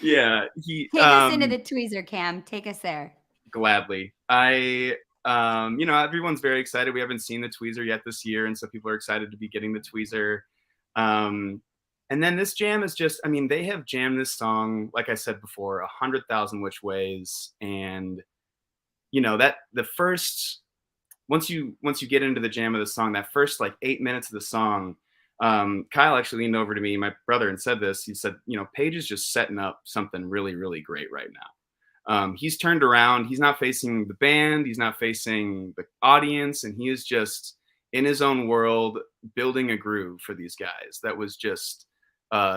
yeah, he Take us into the tweezer, Cam. Take us there. gladly. I everyone's very excited. We haven't seen the tweezer yet this year, and so people are excited to be getting the tweezer. And then this jam is just, I mean, they have jammed this song, like I said before, 100,000 which ways. And, that the first, once you get into the jam of the song, that first like 8 minutes of the song, Kyle actually leaned over to me, my brother, and said this. He said, Paige is just setting up something really, really great right now. He's turned around. He's not facing the band. He's not facing the audience. And he is just in his own world, building a groove for these guys that was just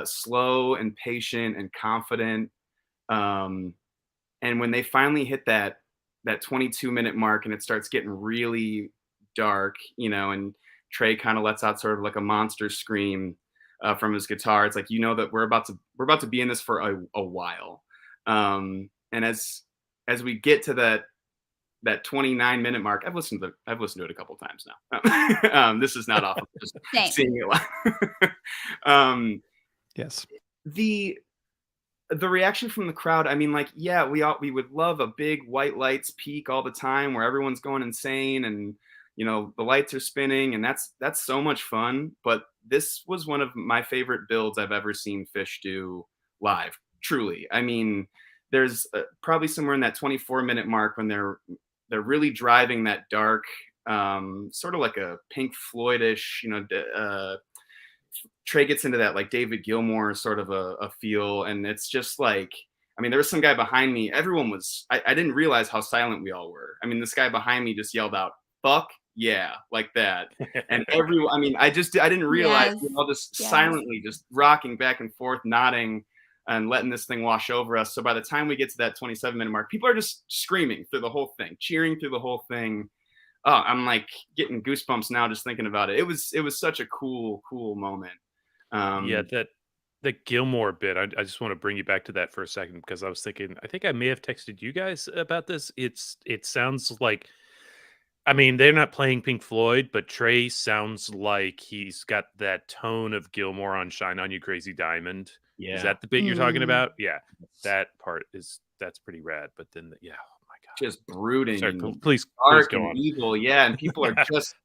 slow and patient and confident. And when they finally hit that 22-minute mark and it starts getting really dark, and Trey kind of lets out sort of like a monster scream from his guitar. It's like, that we're about to be in this for a while. And as we get to that 29-minute mark, I've listened to it a couple times now. This is not often just seeing it live. Yes. The reaction from the crowd, I mean, like, yeah, we would love a big white lights peak all the time where everyone's going insane and the lights are spinning, and that's so much fun. But this was one of my favorite builds I've ever seen Phish do live. Truly, I mean, there's probably somewhere in that 24-minute mark when they're really driving that dark, sort of like a Pink Floyd-ish, Trey gets into that like David Gilmour sort of a feel, and it's just like, I mean, there was some guy behind me. Everyone was, I didn't realize how silent we all were. I mean, this guy behind me just yelled out, "Fuck yeah," like that. And everyone, I mean, I didn't realize we all just silently just rocking back and forth, nodding and letting this thing wash over us. So by the time we get to that 27-minute mark, people are just screaming through the whole thing, cheering through the whole thing. Oh, I'm like getting goosebumps now just thinking about it. It was such a cool moment. That the Gilmore bit, I just want to bring you back to that for a second, because I was thinking, I think I may have texted you guys about this. It sounds like, I mean, they're not playing Pink Floyd, but Trey sounds like he's got that tone of Gilmore on Shine On You Crazy Diamond. Yeah. Is that the bit you're talking about? Yeah. That part that's pretty rad. But then, oh my God. Just brooding. Sorry, and please dark go and on. evil. Yeah. And people are just,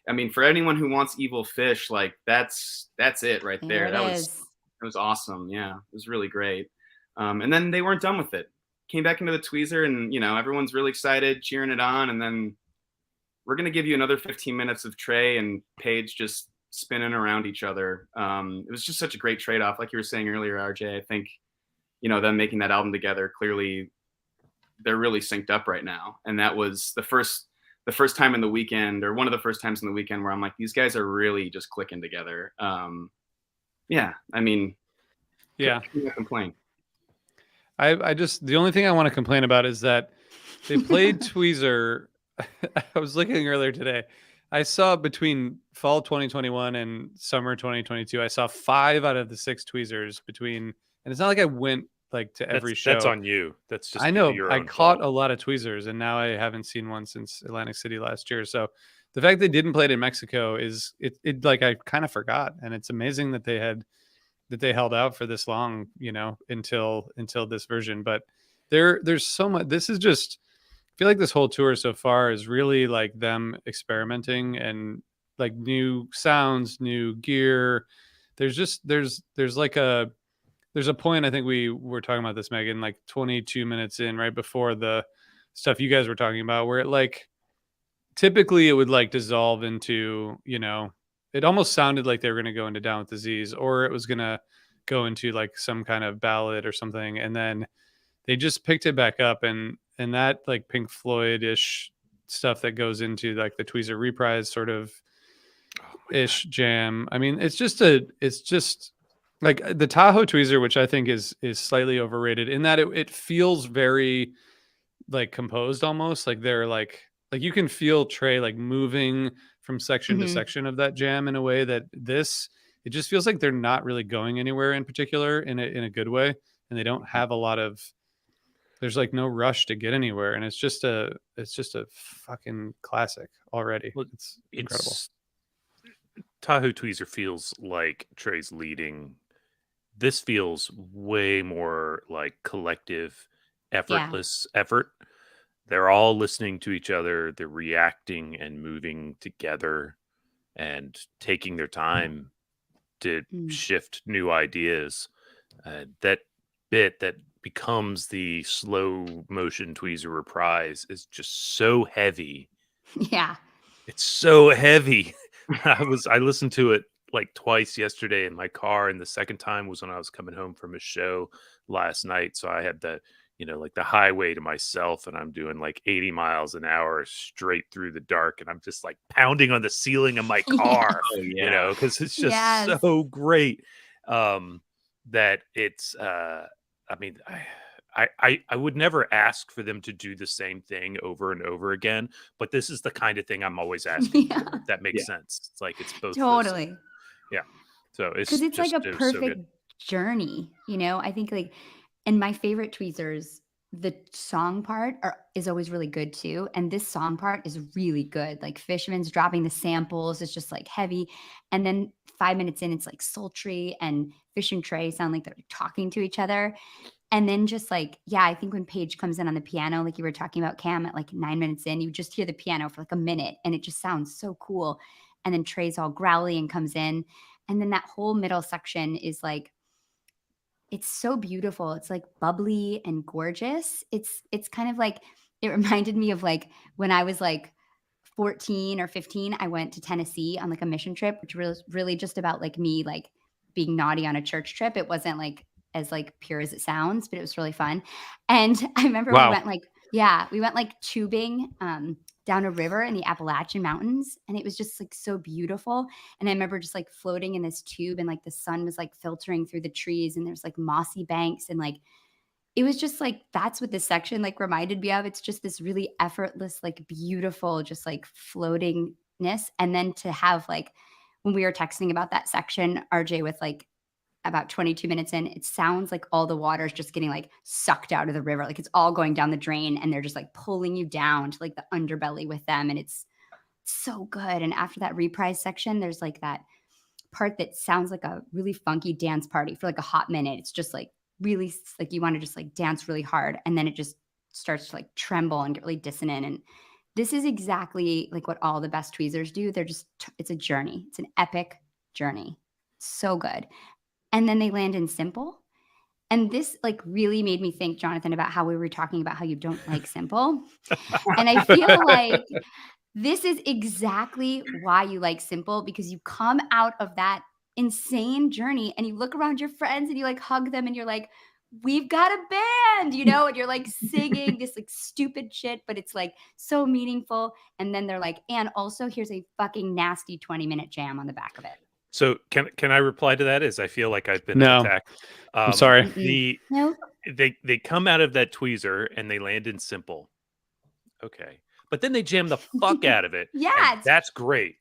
I mean, for anyone who wants evil Phish, like that's it right there. That was awesome. Yeah. It was really great. And then they weren't done with it. Came back into the tweezer, and, everyone's really excited, cheering it on. And then we're going to give you another 15 minutes of Trey and Paige just spinning around each other. It was just such a great trade-off. Like you were saying earlier, RJ, I think, them making that album together, clearly they're really synced up right now. And that was the first time in the weekend, or one of the first times in the weekend, where I'm like, these guys are really just clicking together. Yeah, I mean, yeah, can't complain. I just, the only thing I want to complain about is that they played Tweezer. I was looking earlier today. I saw between fall 2021 and summer 2022, I saw 5 out of the 6 tweezers between, and it's not like I went like to every show. That's on you. That's just, I know I caught fault. a lot of tweezers, and now I haven't seen one since Atlantic City last year. So the fact they didn't play it in Mexico is it like, I kind of forgot. And it's amazing that they held out for this long, until this version. But there's so much, this is just, I feel like this whole tour so far is really like them experimenting and like new sounds, new gear. There's a point, I think we were talking about this, Megan, like 22 minutes in, right before the stuff you guys were talking about, where it like, typically it would like dissolve into, it almost sounded like they were going to go into Down with Disease, or it was going to go into like some kind of ballad or something. And then they just picked it back up, and that like Pink Floyd-ish stuff that goes into like the Tweezer Reprise sort of ish jam. I mean, it's just like the Tahoe Tweezer, which I think is slightly overrated in that it feels very like composed, almost like they're like you can feel Trey like moving from section to section of that jam in a way that it just feels like they're not really going anywhere in particular in a good way, and they don't have a lot of, there's like no rush to get anywhere, and it's just a fucking classic already. It's incredible. Tahoe Tweezer feels like Trey's leading. This feels way more like collective, effortless effort. they're all listening to each other. They're reacting and moving together and taking their time to Mm. shift new ideas. That bit that becomes the slow motion tweezer reprise is just so heavy. Yeah. It's so heavy. I listened to it like twice yesterday in my car, and the second time was when I was coming home from a show last night. So I had the, like the highway to myself, and I'm doing like 80 miles an hour straight through the dark, and I'm just like pounding on the ceiling of my car, Oh yeah. because it's just Yes. so great. That it's I mean, I would never ask for them to do the same thing over and over again, but this is the kind of thing I'm always asking Yeah. for. If that makes Yeah. sense. It's like it's both those. Totally. Yeah. So Because it's it's like just a it was so perfect good. journey, I think like, and my favorite tweezers, the song part is always really good too. And this song part is really good. Like Fishman's dropping the samples, it's just like heavy. And then 5 minutes in, it's like sultry, and Fish and Trey sound like they're talking to each other. And then just like, yeah, I think when Paige comes in on the piano, like you were talking about, Cam, at like 9 minutes in, you just hear the piano for like a minute and it just sounds so cool. And then Trey's all growly and comes in. And then that whole middle section is like, it's so beautiful. It's like bubbly and gorgeous. It's kind of like, it reminded me of like when I was like 14 or 15, I went to Tennessee on like a mission trip, which was really just about like me like being naughty on a church trip. It wasn't like as like pure as it sounds, but it was really fun. And I remember we Wow. went like, we went like tubing down a river in the Appalachian Mountains, and it was just like so beautiful. And I remember just like floating in this tube, and like the sun was like filtering through the trees, and there's like mossy banks, and like it was just like, that's what this section like reminded me of. It's just this really effortless, like beautiful, just like floatingness. And then to have like, when we were texting about that section, RJ, with like about 22 minutes in, it sounds like all the water is just getting like sucked out of the river. Like it's all going down the drain, and they're just like pulling you down to like the underbelly with them. And it's so good. And after that reprise section, there's like that part that sounds like a really funky dance party for like a hot minute. It's just like really like you want to just like dance really hard, and then it just starts to like tremble and get really dissonant. And this is exactly like what all the best tweezers do. They're just, it's a journey. It's an epic journey. So good. And then they land in simple. And this like really made me think, Jonathan, about how we were talking about how you don't like simple. And I feel like this is exactly why you like simple, because you come out of that insane journey and you look around your friends and you like hug them and you're like, we've got a band, and you're like singing this like stupid shit, but it's like so meaningful. And then they're like, and also here's a fucking nasty 20-minute jam on the back of it. So can I reply to that? As I feel like I've been No. attacked. I'm sorry. The No. they come out of that tweezer and they land in simple. Okay. But then they jam the fuck out of it. Yeah, and it's that's great.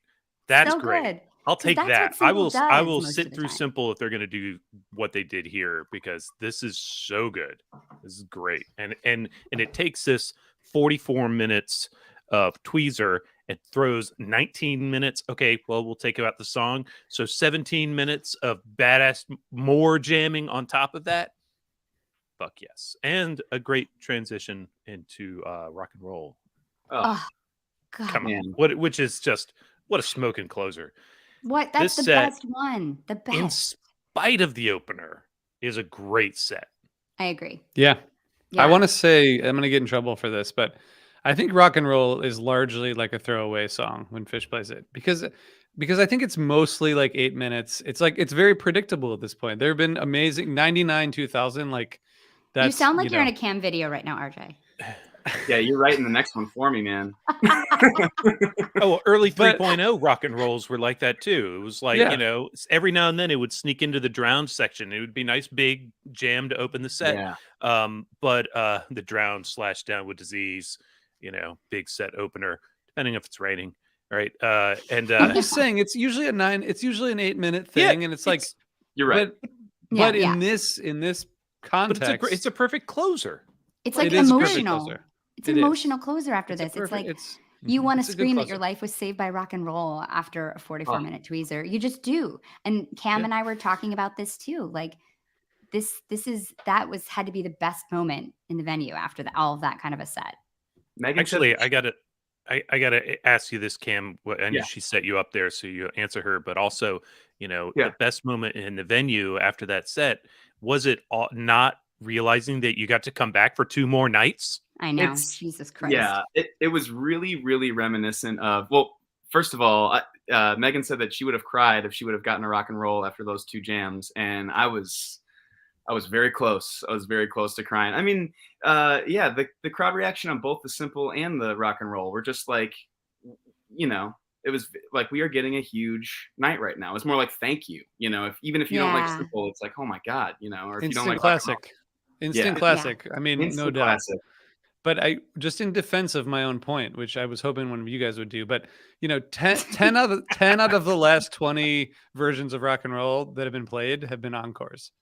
That's so great. good. I'll 'Cause take that's that. what Simple I does will most sit of the through time. simple if they're going to do what they did here, because this is so good. This is great. And it takes this 44 minutes of tweezer and throws 19 minutes. Okay, well, we'll take out the song. So 17 minutes of badass more jamming on top of that. Fuck yes. And a great transition into rock and roll. Oh, Oh God. Come on. man. Which is just what a smoking closer. What? That's This the set, best one. The in best. spite of the opener, is a great set. I agree. Yeah. Yeah. I want to say, I'm going to get in trouble for this, but I think rock and roll is largely like a throwaway song when Phish plays it, because I think it's mostly like 8 minutes. It's like, it's very predictable at this point. There have been amazing 99, 2000, like that's, you sound like you're in a Cam video right now, RJ. Yeah, you're writing the next one for me, man. Oh, early But- 3.0 rock and rolls were like that too. It was like, Yeah. every now and then it would sneak into the Drowned section. It would be nice big jam to open the set. Yeah. But the Drowned / Down with Disease, big set opener, depending if it's raining. Right. And I'm just saying it's usually an 8-minute thing. And it's like, You're right. but Yeah, in this but context, it's a perfect closer. It's like it is a perfect emotional. closer. It's It an is. emotional closer after It's a this. It's perfect- like it's you want to it's a good scream that your closer. life was saved by rock and roll after a 44-minute Oh. tweezer. You just do. And Cam Yeah. and I were talking about this too. Like that had to be the best moment in the venue after all of that kind of a set. Megan said Actually, that I gotta ask you this, Cam. I know yeah, she set you up there, so you answer her. But also, the yeah. best moment in the venue after that set was it not realizing that you got to come back for 2 more nights. I know. It's Jesus Christ. yeah, it was really, really reminiscent of well, first of all, Megan said that she would have cried if she would have gotten a rock and roll after those 2 jams, and I was very close. I was very close to crying. I mean, yeah, the crowd reaction on both the simple and the rock and roll were just like, you know, it was like we are getting a huge night right now. It's more like thank you, if even if you don't like Yeah. simple, it's like oh my god, or if you don't Instant like rock and roll, classic. Instant yeah, Yeah. classic. I mean, no instant doubt. classic. But I just in defense of my own point, which I was hoping one of you guys would do, but 10 out of the last 20 versions of rock and roll that have been played have been encores.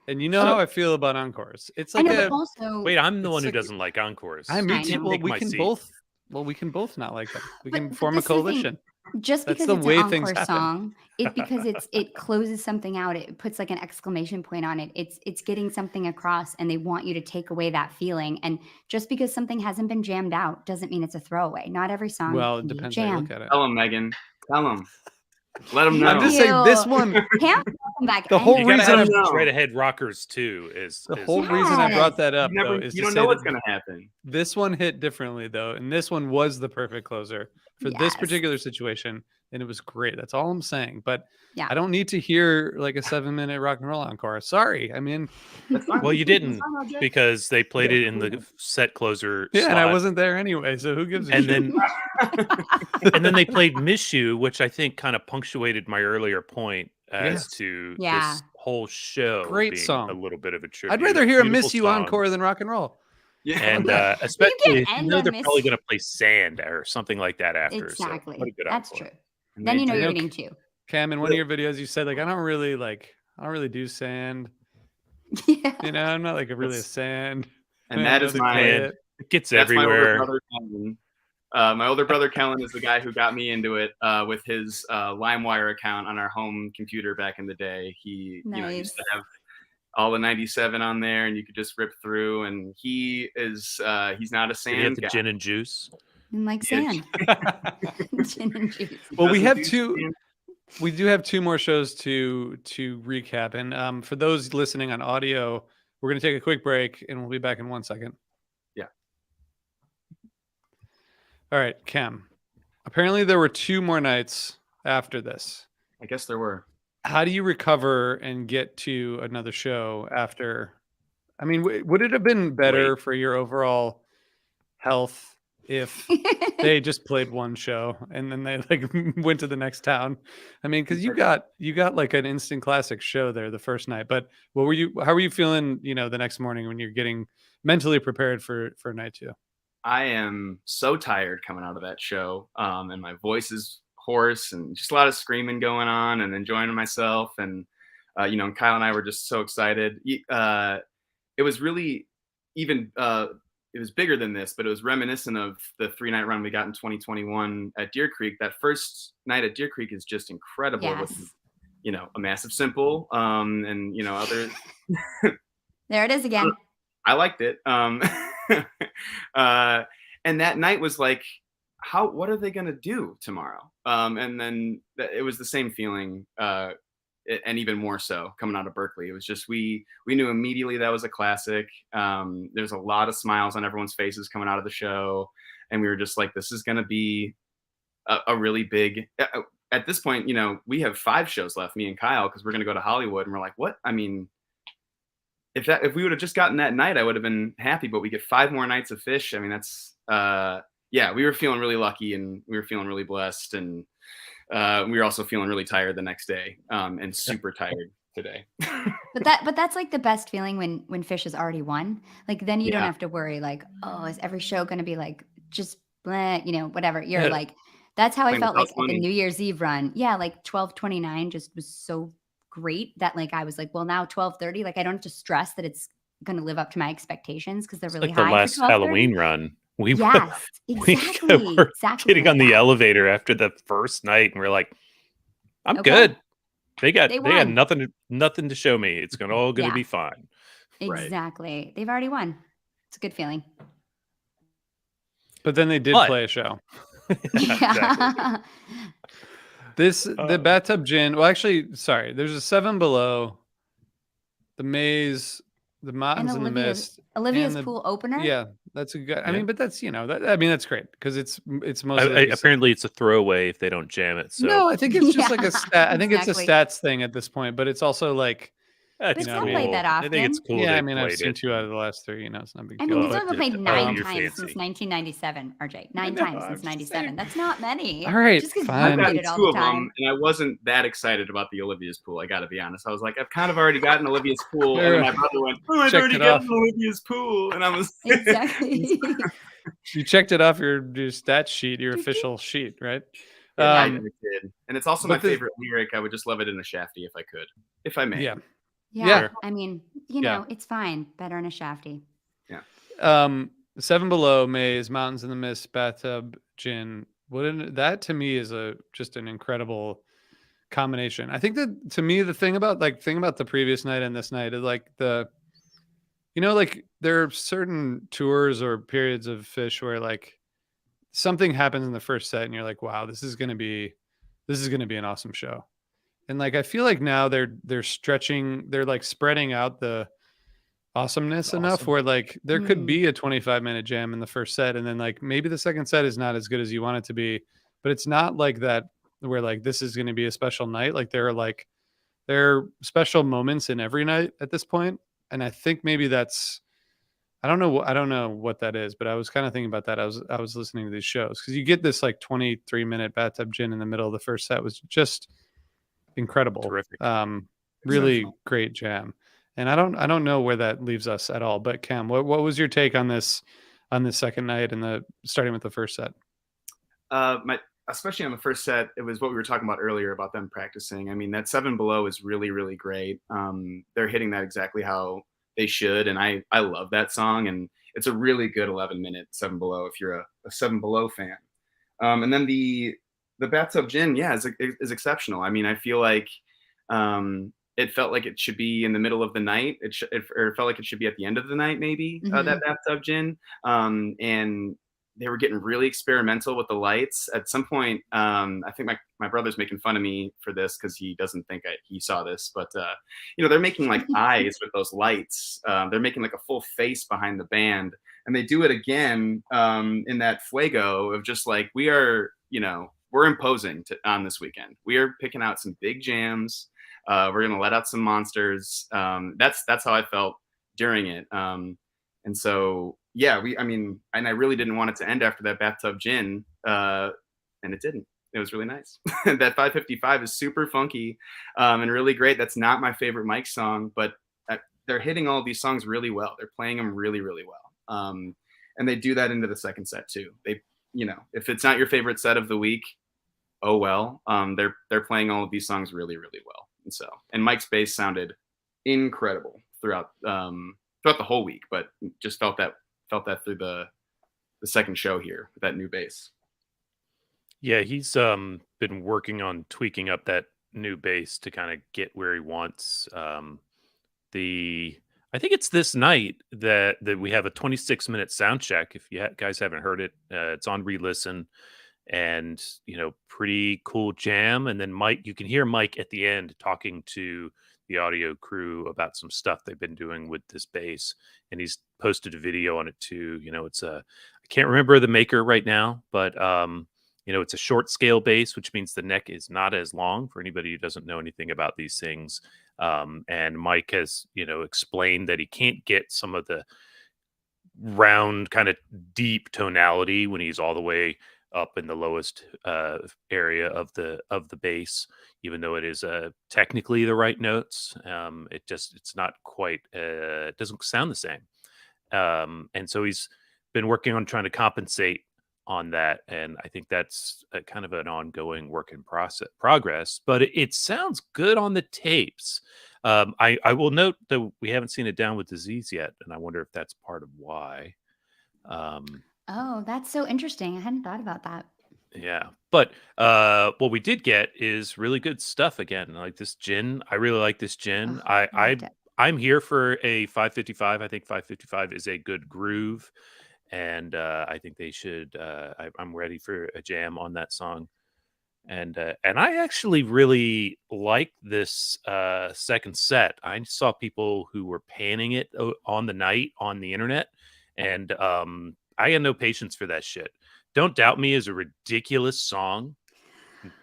And you know So how I feel about encores. It's I like know, but a also, Wait, I'm the it's one who like doesn't like encores. I me I too. know. Well, Take we my can seat. both not like them. We can but form a this is the thing. coalition. Just That's because the it's way an things encore happen. song, because it closes something out, it puts like an exclamation point on it. It's getting something across, and they want you to take away that feeling. And just because something hasn't been jammed out doesn't mean it's a throwaway. Not every song Well, it can be a depends how you look jam. at it. tell them, Megan. Tell them. Let them Thank I'm know. just saying this you. one, Cam, welcome back. the whole You gotta reason have I I some know. straight ahead rockers too. the Is whole reason I Yes. brought that up though is You to don't say know what's that gonna happen. this one hit differently though, and this one was the perfect closer for this Yes. particular situation, and it was great. That's all I'm saying. But Yeah. I don't need to hear like a 7-minute rock and roll encore. Sorry. I mean, That's fine. Well, you That's didn't fine, RJ. because they played it in the set closer yeah, and I slot, wasn't there anyway, so who gives a and shit? then they played "Miss You," which I think kind of punctuated my earlier point as Yes. to Yeah. this whole show Great being a song. little bit of a tribute. I'd rather hear a Beautiful Miss You song. encore than rock and roll. Yeah. And You especially can if you end know on they're Miss probably going to play "Sand" or something like that after. Exactly. So what a good That's encore. true. And Then they you know did. you're know, getting two. Cam, in one of your videos, you said like I don't really do sand. Yeah. I'm not like really a That's- sand. and I that know is they my play And it. it gets that's my older everywhere. brother Kellen. My older brother Kellen is the guy who got me into it with his LimeWire account on our home computer back in the day. He used Nice. to have all the 97 on there, and you could just rip through. And he is he's not a Did he have sand the guy. gin and juice? And like Yeah. sand. Gin and juice. He Well, we doesn't have do two. sand. We do have 2 more shows to recap, and for those listening on audio, we're going to take a quick break, and we'll be back in 1 second. Yeah. All right, Cam. Apparently, there were 2 more nights after this. I guess there were. How do you recover and get to another show after? I mean, would it have been better for your overall health if they just played one show and then they like went to the next town? I mean, because you got like an instant classic show there the first night. But how were you feeling? The next morning when you're getting mentally prepared for night 2. I am so tired coming out of that show, and my voice is hoarse and just a lot of screaming going on and enjoying myself. And and Kyle and I were just so excited. It was really even. It was bigger than this, but it was reminiscent of the 3-night run we got in 2021 at Deer Creek. That first night at Deer Creek is just incredible. Yes. With a massive simple, and other. There it is again. I liked it. And that night was like, what are they going to do tomorrow? And then it was the same feeling, and even more so coming out of Berkeley. It was just, we knew immediately that was a classic. There's a lot of smiles on everyone's faces coming out of the show. And we were just like, this is going to be a really big, at this point, we have 5 shows left, me and Kyle, because we're going to go to Hollywood. And we're like, what? I mean, if we would have just gotten that night, I would have been happy, but we get 5 more nights of Phish. I mean, that's, we were feeling really lucky, and we were feeling really blessed. And we were also feeling really tired the next day, and super tired today. But that's like the best feeling when Phish has already won. Like then you don't Yeah. have to worry like, oh, is every show going to be like just blah, whatever. You're Yeah. like, that's how I Playing felt without like at the money. New Year's Eve run. Yeah, like 12:29 just was so great that like I was like, well, now 12:30, like I don't have to stress that it's going to live up to my expectations because they're It's really like the high. last for 12:30. Halloween run. We Yes, we exactly. were Exactly. getting like on the that. elevator after the first night, and we're like, "I'm Okay. good. They got They won. nothing to show me. It's all going to Yeah. be fine." Right. Exactly. They've already won. It's a good feeling. But then they did But- play a show. Exactly. The bathtub gin. Well, actually, sorry. There's a Seven Below, the Maze, the Mountains in the Mist, Olivia's and the- Pool opener. Yeah, that's a good. I Yeah. mean, but that's that's great because it's mostly like you said. Apparently, it's a throwaway if they don't jam it. So No, I think it's just like Yeah, a stat. I think it's a exactly. stats thing at this point, but it's also like it's not played that I think it's often. cool. yeah. they I mean, I've played seen it. 2 out of the last 3. It's not a big I deal. mean, it's but- only been played Oh, 9 you're times fancy. since 1997, RJ. 9 know, times I'm since just 97. saying. That's not many. All right, Just because fine. I've you gotten did it all 2 the of them, time. and I wasn't that excited about the Olivia's Pool. I got to be honest. I was like, I've kind of already gotten Olivia's Pool, and then my brother went, "Oh, I've Checked already it gotten off. Olivia's Pool," and I was Exactly. You checked it off your stats sheet, your official sheet, right? Yeah, I did. And it's also but my the- favorite lyric. I would just love it in a shafty if I could, if I may. Yeah. Yeah. Yeah. I mean, Yeah. it's fine. Better in a shafty. Seven Below, Maze, Mountains in the Mist, Bathtub Gin. That to me is just an incredible combination. I think that to me the thing about the previous night and this night is like like there are certain tours or periods of Phish where like something happens in the first set and you're like, wow, this is gonna be an awesome show. And like I feel like now they're like spreading out the awesomeness enough where like there could be a 25-minute jam in the first set, and then like maybe the second set is not as good as you want it to be, but it's not like that where like this is going to be a special night. Like there are special moments in every night at this point, and I think maybe that's I don't know what that is, but I was kind of thinking about that. I was listening to these shows because you get this like 23-minute bathtub gin in the middle of the first set was just incredible. Terrific. Really great jam. And I don't know where that leaves us at all. But Cam, what was your take on this second night and starting with the first set? Especially on the first set, it was what we were talking about earlier about them practicing. I mean, that Seven Below is really, really great. They're hitting that exactly how they should, and I love that song, and it's a really good 11-minute Seven Below if you're a Seven Below fan. And then the bathtub gin, yeah, is exceptional. I mean, I feel like it felt like it should be in the middle of the night. It felt like it should be at the end of the night, maybe, that bathtub gin. And they were getting really experimental with the lights. At some point, I think my brother's making fun of me for this because he doesn't think he saw this. But, they're making like eyes with those lights. They're making like a full face behind the band. And they do it again in that Fuego of just like, we're imposing on this weekend. We are picking out some big jams. We're going to let out some monsters. That's how I felt during it. And so, yeah, and I really didn't want it to end after that bathtub gin, and it didn't. It was really nice. That 555 is super funky and really great. That's not my favorite Mike song, but they're hitting all of these songs really well. They're playing them really, really well. And they do that into the second set too. They, if it's not your favorite set of the week, oh well. They're playing all of these songs really, really well. And Mike's bass sounded incredible throughout the whole week, but just felt that through the second show here with that new bass. Yeah, he's been working on tweaking up that new bass to kind of get where he wants. I think it's this night that we have a 26-minute sound check. If you guys haven't heard it, it's on re-listen, and pretty cool jam. And then you can hear Mike at the end talking to the audio crew about some stuff they've been doing with this bass, and he's posted a video on it too. I can't remember the maker right now, but it's a short scale bass, which means the neck is not as long for anybody who doesn't know anything about these things. And Mike has explained that he can't get some of the round kind of deep tonality when he's all the way up in the lowest area of the bass, even though it is technically the right notes. It's not quite, it doesn't sound the same. And so he's been working on trying to compensate on that, and I think that's a kind of an ongoing work in progress, but it sounds good on the tapes. I will note that we haven't seen it down with disease yet, and I wonder if that's part of why. Oh, that's so interesting. I hadn't thought about that. Yeah, but what we did get is really good stuff again. Like this gin, I really like this gin. Oh, loved it. I'm here for a 555. I think 555 is a good groove, and I think they should. I'm ready for a jam on that song. And I actually really like this second set. I saw people who were panning it on the night on the internet, and I had no patience for that shit. Don't Doubt Me is a ridiculous song,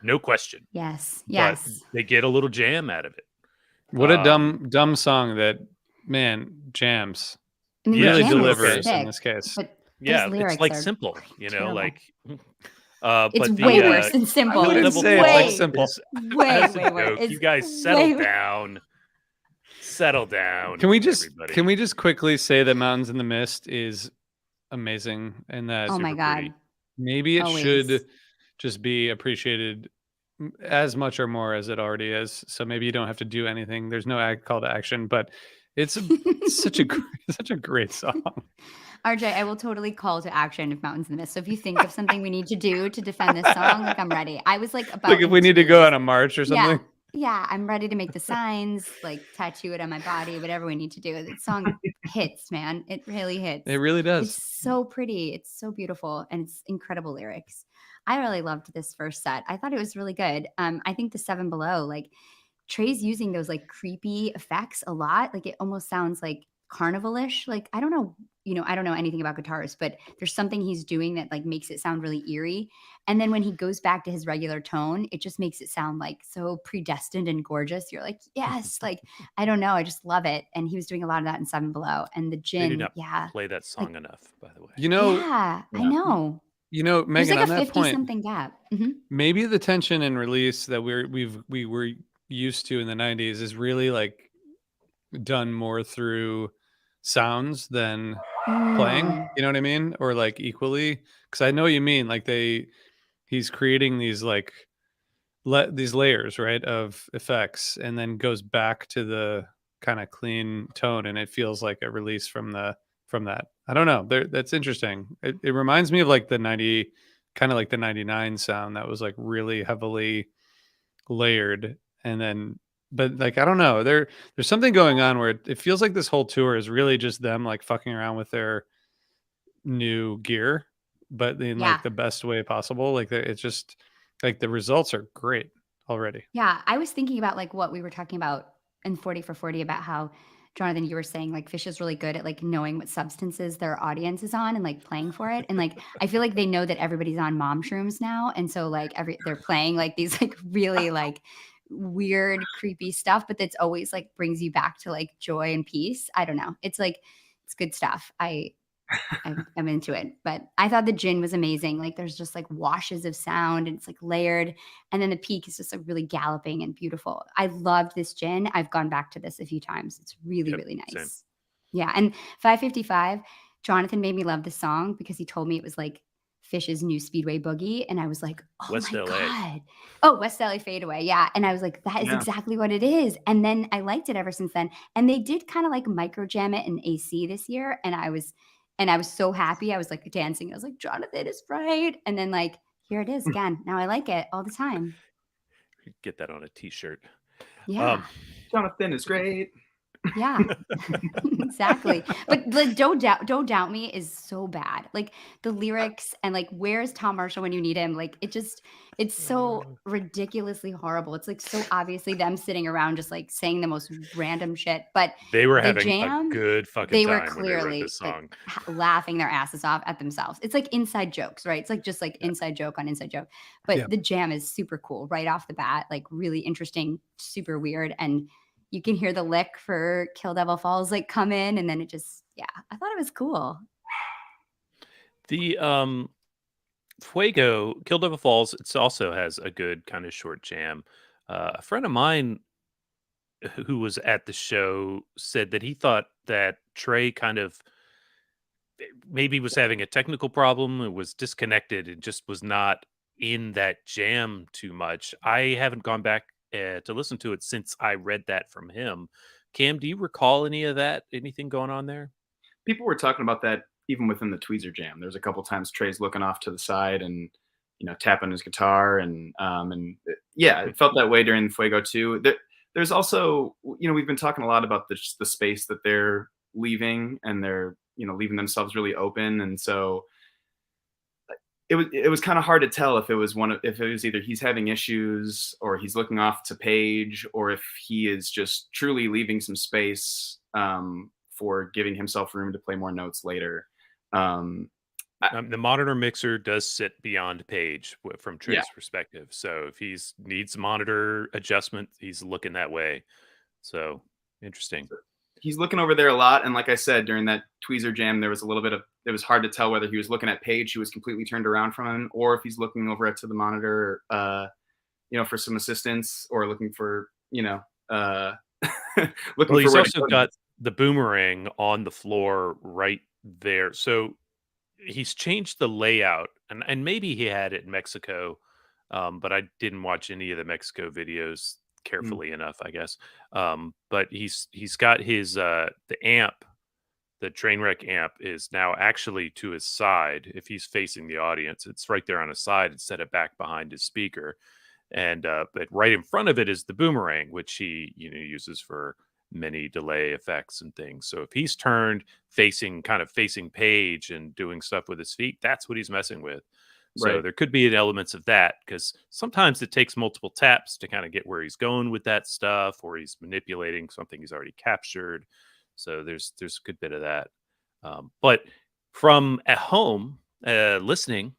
no question, Yes. but Yes. they get a little jam out of it. What a dumb song that, man, jams. I mean, Really the jam is delivers sick, in this case. but Yeah, those lyrics it's like are simple, you know, terrible. like. It's But way the worse than simple. I wouldn't It's say it's like way, simple. way, That's a way worse. joke. It's You guys way settle worse. down. Settle down. Can we just everybody. quickly say that Mountains in the Mist is amazing, and that Oh my super God. pretty. maybe it Always. should just be appreciated as much or more as it already is. So maybe you don't have to do anything. There's no call to action, but it's such a great song. RJ, I will totally call to action if Mountains in the Mist. So if you think of something we need to do to defend this song, like I'm ready. I was like about Like if we need to go on a march or something. Yeah, I'm ready to make the signs, like tattoo it on my body, whatever we need to do. The song hits, man. It really hits. It really does. It's so pretty. It's so beautiful, and it's incredible lyrics. I really loved this first set. I thought it was really good. I think the Seven Below, like Trey's using those like creepy effects a lot. Like it almost sounds like carnival-ish. Like I don't know, I don't know anything about guitars, but there's something he's doing that like makes it sound really eerie. And then when he goes back to his regular tone, it just makes it sound like so predestined and gorgeous. You're like, yes, like I don't know, I just love it. And he was doing a lot of that in Seven Below. And the They gin, do not yeah, play that song enough, by the way. yeah, I know. Megan, There's like on a that 50 point, something gap. Mhm. maybe the tension and release that we were used to in the 90s is really like done more through sounds than playing. You know what I mean? Or like equally, because I know what you mean. Like he's creating these like these layers, right, of effects, and then goes back to the kind of clean tone, and it feels like a release from that. I don't know. That's interesting. It reminds me of like the 90, kind of like the 99 sound that was like really heavily layered, and then but like I don't know. There's something going on where it feels like this whole tour is really just them like fucking around with their new gear, but in Yeah. like the best way possible. Like it's just like the results are great already. Yeah, I was thinking about like what we were talking about in 40 for 40 about how Jonathan, you were saying like Phish is really good at like knowing what substances their audience is on and like playing for it. And like I feel like they know that everybody's on mom shrooms now. And so like they're playing like these like really like weird, creepy stuff, but that's always like brings you back to like joy and peace. I don't know. It's like it's good stuff. I'm into it, but I thought the gin was amazing. Like there's just like washes of sound and it's like layered. And then the peak is just like really galloping and beautiful. I loved this gin. I've gone back to this a few times. It's really, really nice. Same. Yeah. And 555, Jonathan made me love this song because he told me it was like Phish's new Speedway Boogie. And I was like, oh West my LA. God. Oh, West LA Fadeaway. Yeah. And I was like, that is exactly what it is. And then I liked it ever since then. And they did kind of like micro jam it in AC this year. And I was so happy. I was like dancing. I was like, Jonathan is right. And then like, here it is again. Now I like it all the time. Get that on a t-shirt. Yeah. Jonathan is great. Yeah, exactly. But like, Don't Doubt Me is so bad. Like the lyrics and like, where's Tom Marshall when you need him? Like it's so ridiculously horrible. It's like so obviously them sitting around just like saying the most random shit. But they were the having jam, a good fucking they time were when they clearly wrote this song. like, laughing their asses off at themselves. It's like inside jokes, right? It's like just like inside joke on inside joke. But the jam is super cool right off the bat, like really interesting, super weird. And you can hear the lick for Kill Devil Falls like come in, and then it just, I thought it was cool. The Fuego, Kill Devil Falls, it also has a good kind of short jam. A friend of mine who was at the show said that he thought that Trey kind of maybe was having a technical problem. It was disconnected. It just was not in that jam too much. I haven't gone back to listen to it since I read that from him. Cam, do you recall any of that? Anything going on there? People were talking about that even within the Tweezer jam. There's a couple times Trey's looking off to the side and tapping his guitar and it felt that way during Fuego too. There's also we've been talking a lot about the space that they're leaving and they're leaving themselves really open. And so it was kind of hard to tell if it was either he's having issues or he's looking off to Paige, or if he is just truly leaving some space for giving himself room to play more notes later. The monitor mixer does sit beyond Paige from Trey's Yeah. perspective. So if he's needs monitor adjustment, he's looking that way. So interesting. He's looking over there a lot. And like I said, during that tweezer jam, there was it was hard to tell whether he was looking at Paige, who was completely turned around from him, or if he's looking over to the monitor, for some assistance, or looking for, looking Well, he's for where also got the boomerang on the floor right there. So he's changed the layout, and maybe he had it in Mexico, but I didn't watch any of the Mexico videos carefully enough, I guess. But he's got his the amp, the Trainwreck amp is now actually to his side. If he's facing the audience, it's right there on his side instead of back behind his speaker. And but right in front of it is the boomerang, which he uses for many delay effects and things. So if he's turned facing Paige and doing stuff with his feet, that's what he's messing with. So Right. there could be elements of that, because sometimes it takes multiple taps to kind of get where he's going with that stuff, or he's manipulating something he's already captured. So there's a good bit of that. But from at home listening,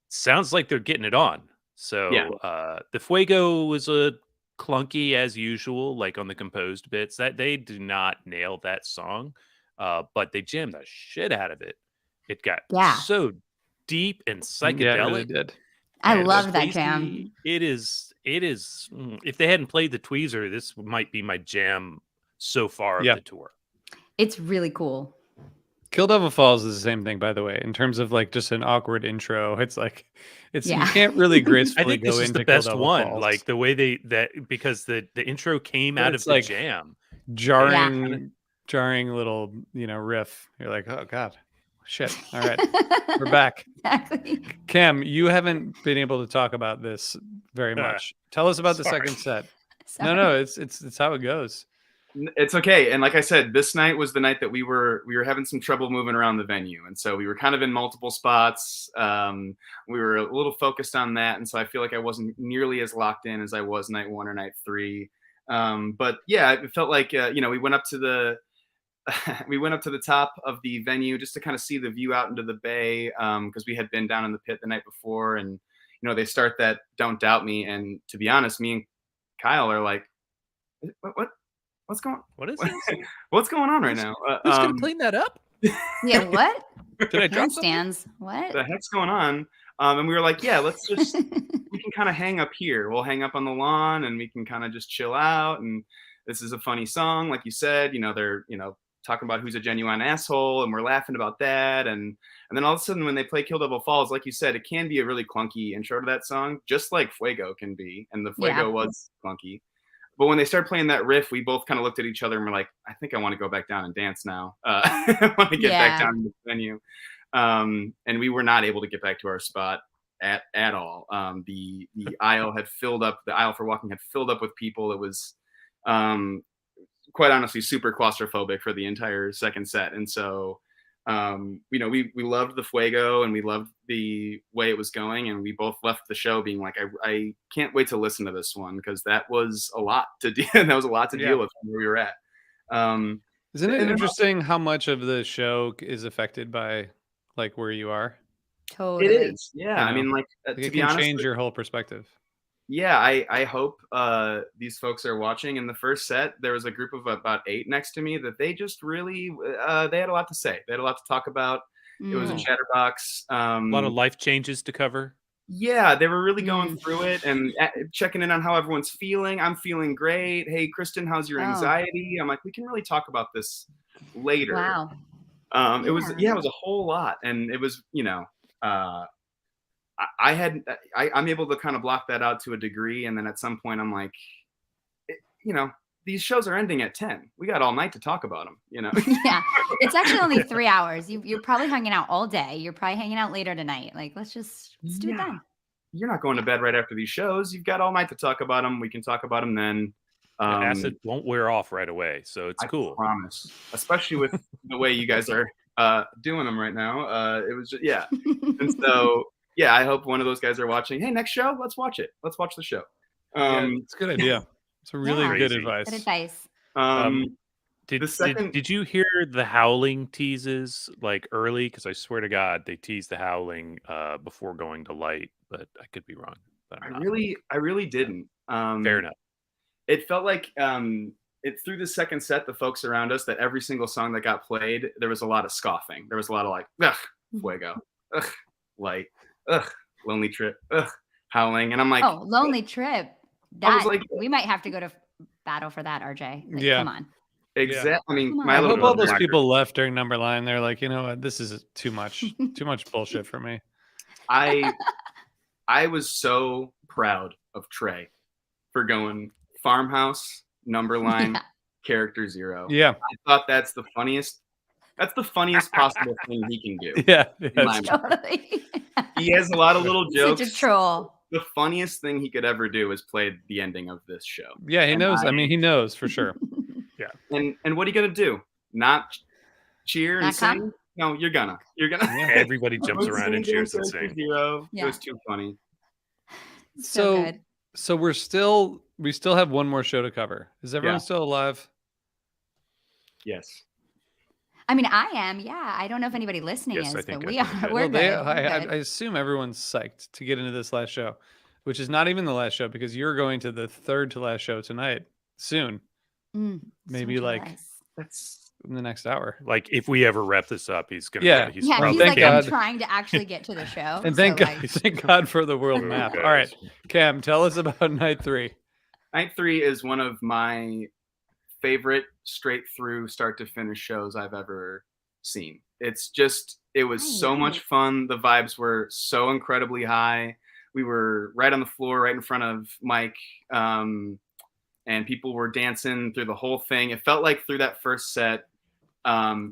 sounds like they're getting it on. So Yeah. the Fuego was a clunky as usual, like on the composed bits. That they do not nail that song, but they jammed the shit out of it. It got Yeah. so deep and Yeah, it really psychedelic. did. I and love that spacey. jam. It is. If they hadn't played the tweezer, this might be my jam so far of Yeah. the tour. It's really cool. Kill Devil Falls is the same thing, by the way, in terms of like just an awkward intro. It's like you Yeah. can't really I gracefully think this go is into the Kill best Devil one. Falls. Like the way because the intro came But out of it's the like jam. jarring little riff. You're like, oh god, shit. All right, we're back. Exactly. Cam, you haven't been able to talk about this very much. Tell us about the Sorry. second set. Sorry. No, it's how it goes. It's okay. And like I said, this night was the night that we were having some trouble moving around the venue. And so we were kind of in multiple spots. We were a little focused on that. And so I feel like I wasn't nearly as locked in as I was night 1 or night 3. But yeah, it felt like, we went up to the top of the venue just to kind of see the view out into the bay. Cause we had been down in the pit the night before, and, they start that Don't Doubt Me. And to be honest, me and Kyle are like, what's going on right now? Who's gonna clean that up? Yeah, what? Did I drop something? Handstands. What? The heck's going on? And we were like, yeah, let's just we can kind of hang up here. We'll hang up on the lawn and we can kind of just chill out. And this is a funny song, like you said. They're talking about who's a genuine asshole, and we're laughing about that. And then all of a sudden, when they play Kill Devil Falls, like you said, it can be a really clunky intro to that song, just like Fuego can be. And the Fuego was clunky. But when they started playing that riff, we both kind of looked at each other and we're like, I think I want to go back down and dance now. I want to get back down to the venue. And we were not able to get back to our spot at all. The aisle had filled up. The aisle for walking had filled up with people. It was quite honestly super claustrophobic for the entire second set. And so we loved the Fuego and we loved the way it was going, and we both left the show being like, I can't wait to listen to this one, because that was a lot to deal. That was a lot to deal with where we were at. Isn't it interesting how much of the show is affected by like where you are? Totally. It is. Yeah. I mean, like it to be can honest, change your whole perspective. Yeah, I hope these folks are watching. In the first set, there was a group of about 8 next to me that they just really they had a lot to say. They had a lot to talk about. It was a chatterbox. A lot of life changes to cover. Yeah, they were really going through it and checking in on how everyone's feeling. I'm feeling great. Hey, Kristen, how's your anxiety? I'm like, we can really talk about this later. Wow. It was a whole lot, and it was I'm able to kind of block that out to a degree, and then at some point I'm like, these shows are ending at 10. We got all night to talk about them, Yeah, it's actually only 3 hours. You're probably hanging out all day. You're probably hanging out later tonight. Like, let's do it then. You're not going to bed right after these shows. You've got all night to talk about them. We can talk about them then. Acid won't wear off right away, so it's I cool. promise, especially with the way you guys are doing them right now. It was just, yeah. And so, yeah, I hope one of those guys are watching. Hey, next show, let's watch it. Let's watch the show. Yeah, it's a good idea. It's a really good Crazy. advice. Good advice. The second, Did you hear the Howling teases like early? Because I swear to God, they teased the Howling before going to light, but I could be wrong. But I'm not. I really didn't. Fair enough. It felt like it through the second set, the folks around us, that every single song that got played, there was a lot of scoffing. There was a lot of like, ugh, Fuego, ugh, light, ugh, Lonely Trip, ugh, Howling. And I'm like, Oh, Lonely Trip. I was That like, we might have to go to battle for that, RJ. Like, Yeah. come on. exactly. I mean, Come on. my I little hope all brother those actor, people left during Numberline. They're like, you know what, this is too much bullshit for me. I was so proud of Trey for going Farmhouse, Numberline, Yeah. Character Zero. Yeah, I thought that's the funniest possible thing he can do. yeah, in my yes. mind. Totally. He has a lot of little jokes. Such a troll. The funniest thing he could ever do is play the ending of this show. Yeah, he And knows. I mean, he knows for sure. And what are you gonna do? Not cheer and Not come? sing? No, you're gonna. Everybody jumps around and cheers and sings. Zero. Yeah. It was too funny. So good. So we still have one more show to cover. Is everyone Yeah. still alive? Yes. I mean, I am. Yeah. I don't know if anybody listening Yes, I is, think but I we think are. that- We're Well, good. I We're good. assume everyone's psyched to get into this last show, which is not even the last show because you're going to the third to last show tonight soon, maybe like jealous. That's in the next hour. Like if we ever wrap this up, he's gonna. Yeah. He's Yeah, probably he's thank like, I'm God. trying to actually get to the show. And thank so, God, like, thank God for the world Oh, map. guys. All right, Cam, tell us about night 3. Night 3 is one of my favorite straight through start to finish shows I've ever seen. It was so much fun. The vibes were so incredibly high. We were right on the floor, right in front of Mike, and people were dancing through the whole thing. It felt like through that first set,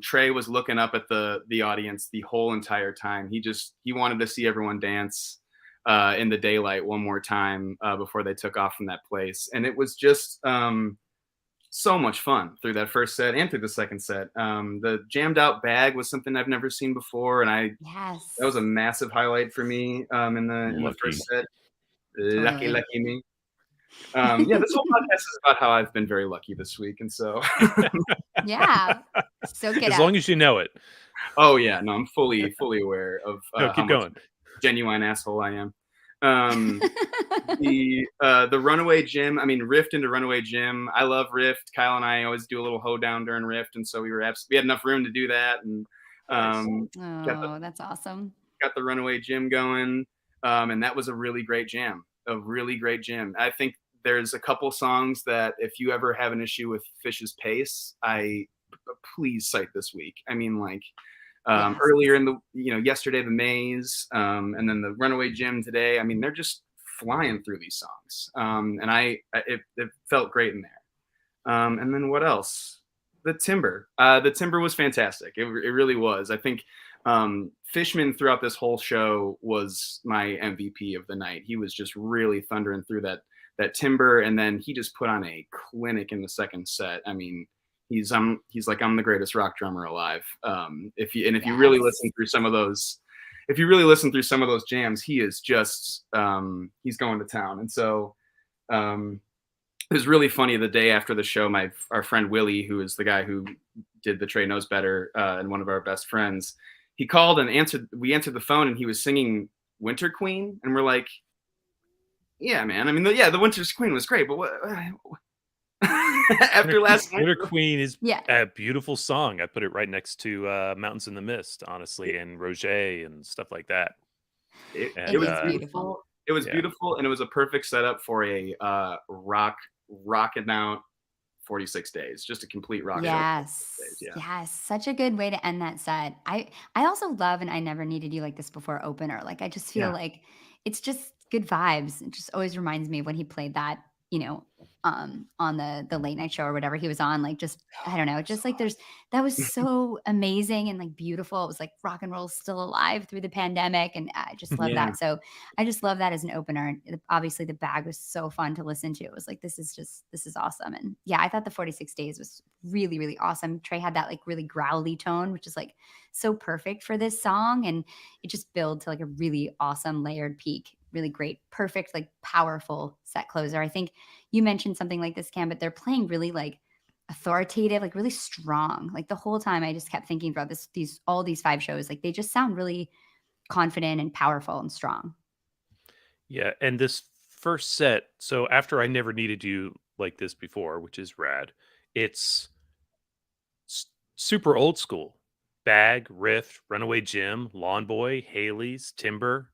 Trey was looking up at the audience the whole entire time. He wanted to see everyone dance in the daylight one more time before they took off from that place. And it was just so much fun through that first set and through the second set. The jammed out bag was something I've never seen before, and yes. that was a massive highlight for me in the first set. Lucky me. Yeah, this whole podcast is about how I've been very lucky this week, and so Yeah. So get as out. long as you know it. oh yeah, no, I'm fully aware of No, how keep much going. genuine asshole I am. The Runaway Gym, I mean Rift into Runaway Gym. I love Rift. Kyle and I always do a little hoedown during Rift, and so we had enough room to do that, and Oh, that's awesome. got the Runaway Gym going, and that was a really great jam. I think there's a couple songs that if you ever have an issue with Phish's pace, please cite this week. I mean, like Yes. earlier in the yesterday the Maze, and then the Runaway Gym today. I mean, they're just flying through these songs, and it felt great in there. And then what else? The Timber was fantastic. It really was. I think Fishman throughout this whole show was my MVP of the night. He was just really thundering through that Timber, and then he just put on a clinic in the second set. I mean, he's like, I'm the greatest rock drummer alive. If you really listen through some of those, jams, he is just he's going to town. And so it was really funny. The day after the show, our friend Willie, who is the guy who did the Trey Knows Better and one of our best friends, he called and we answered the phone, and he was singing Winter Queen, and we're like, yeah, man. I mean, the Winter Queen was great, but what? After last night, Winter Queen is Yeah. a beautiful song. I put it right next to Mountains in the Mist, honestly, and Roger and stuff like that. It was is beautiful. It was beautiful, and it was a perfect setup for a rocking out 46 days, just a complete rock show. Yes. Yeah. Yes. Such a good way to end that set. I also love, and I never needed you like this before opener. Like, I just feel like it's just good vibes. It just always reminds me of when he played that, on the late night show or whatever he was on, like, just, I don't know, just like that was so amazing and like beautiful. It was like rock and roll still alive through the pandemic. And I just love Yeah. that. So I just love that as an opener. And obviously the bag was so fun to listen to. It was like, this is awesome. And yeah, I thought the 46 Days was really, really awesome. Trey had that like really growly tone, which is like so perfect for this song. And it just builds to like a really awesome layered peak. Really great, perfect, like powerful set closer. I think you mentioned something like this, Cam, but they're playing really like authoritative, like really strong. Like the whole time I just kept thinking about all these 5 shows, like they just sound really confident and powerful and strong. Yeah, and this first set, so after I Never Needed You Like This Before, which is rad, it's super old school. Bag, Rift, Runaway Jim, Lawn Boy, Haley's, Timber,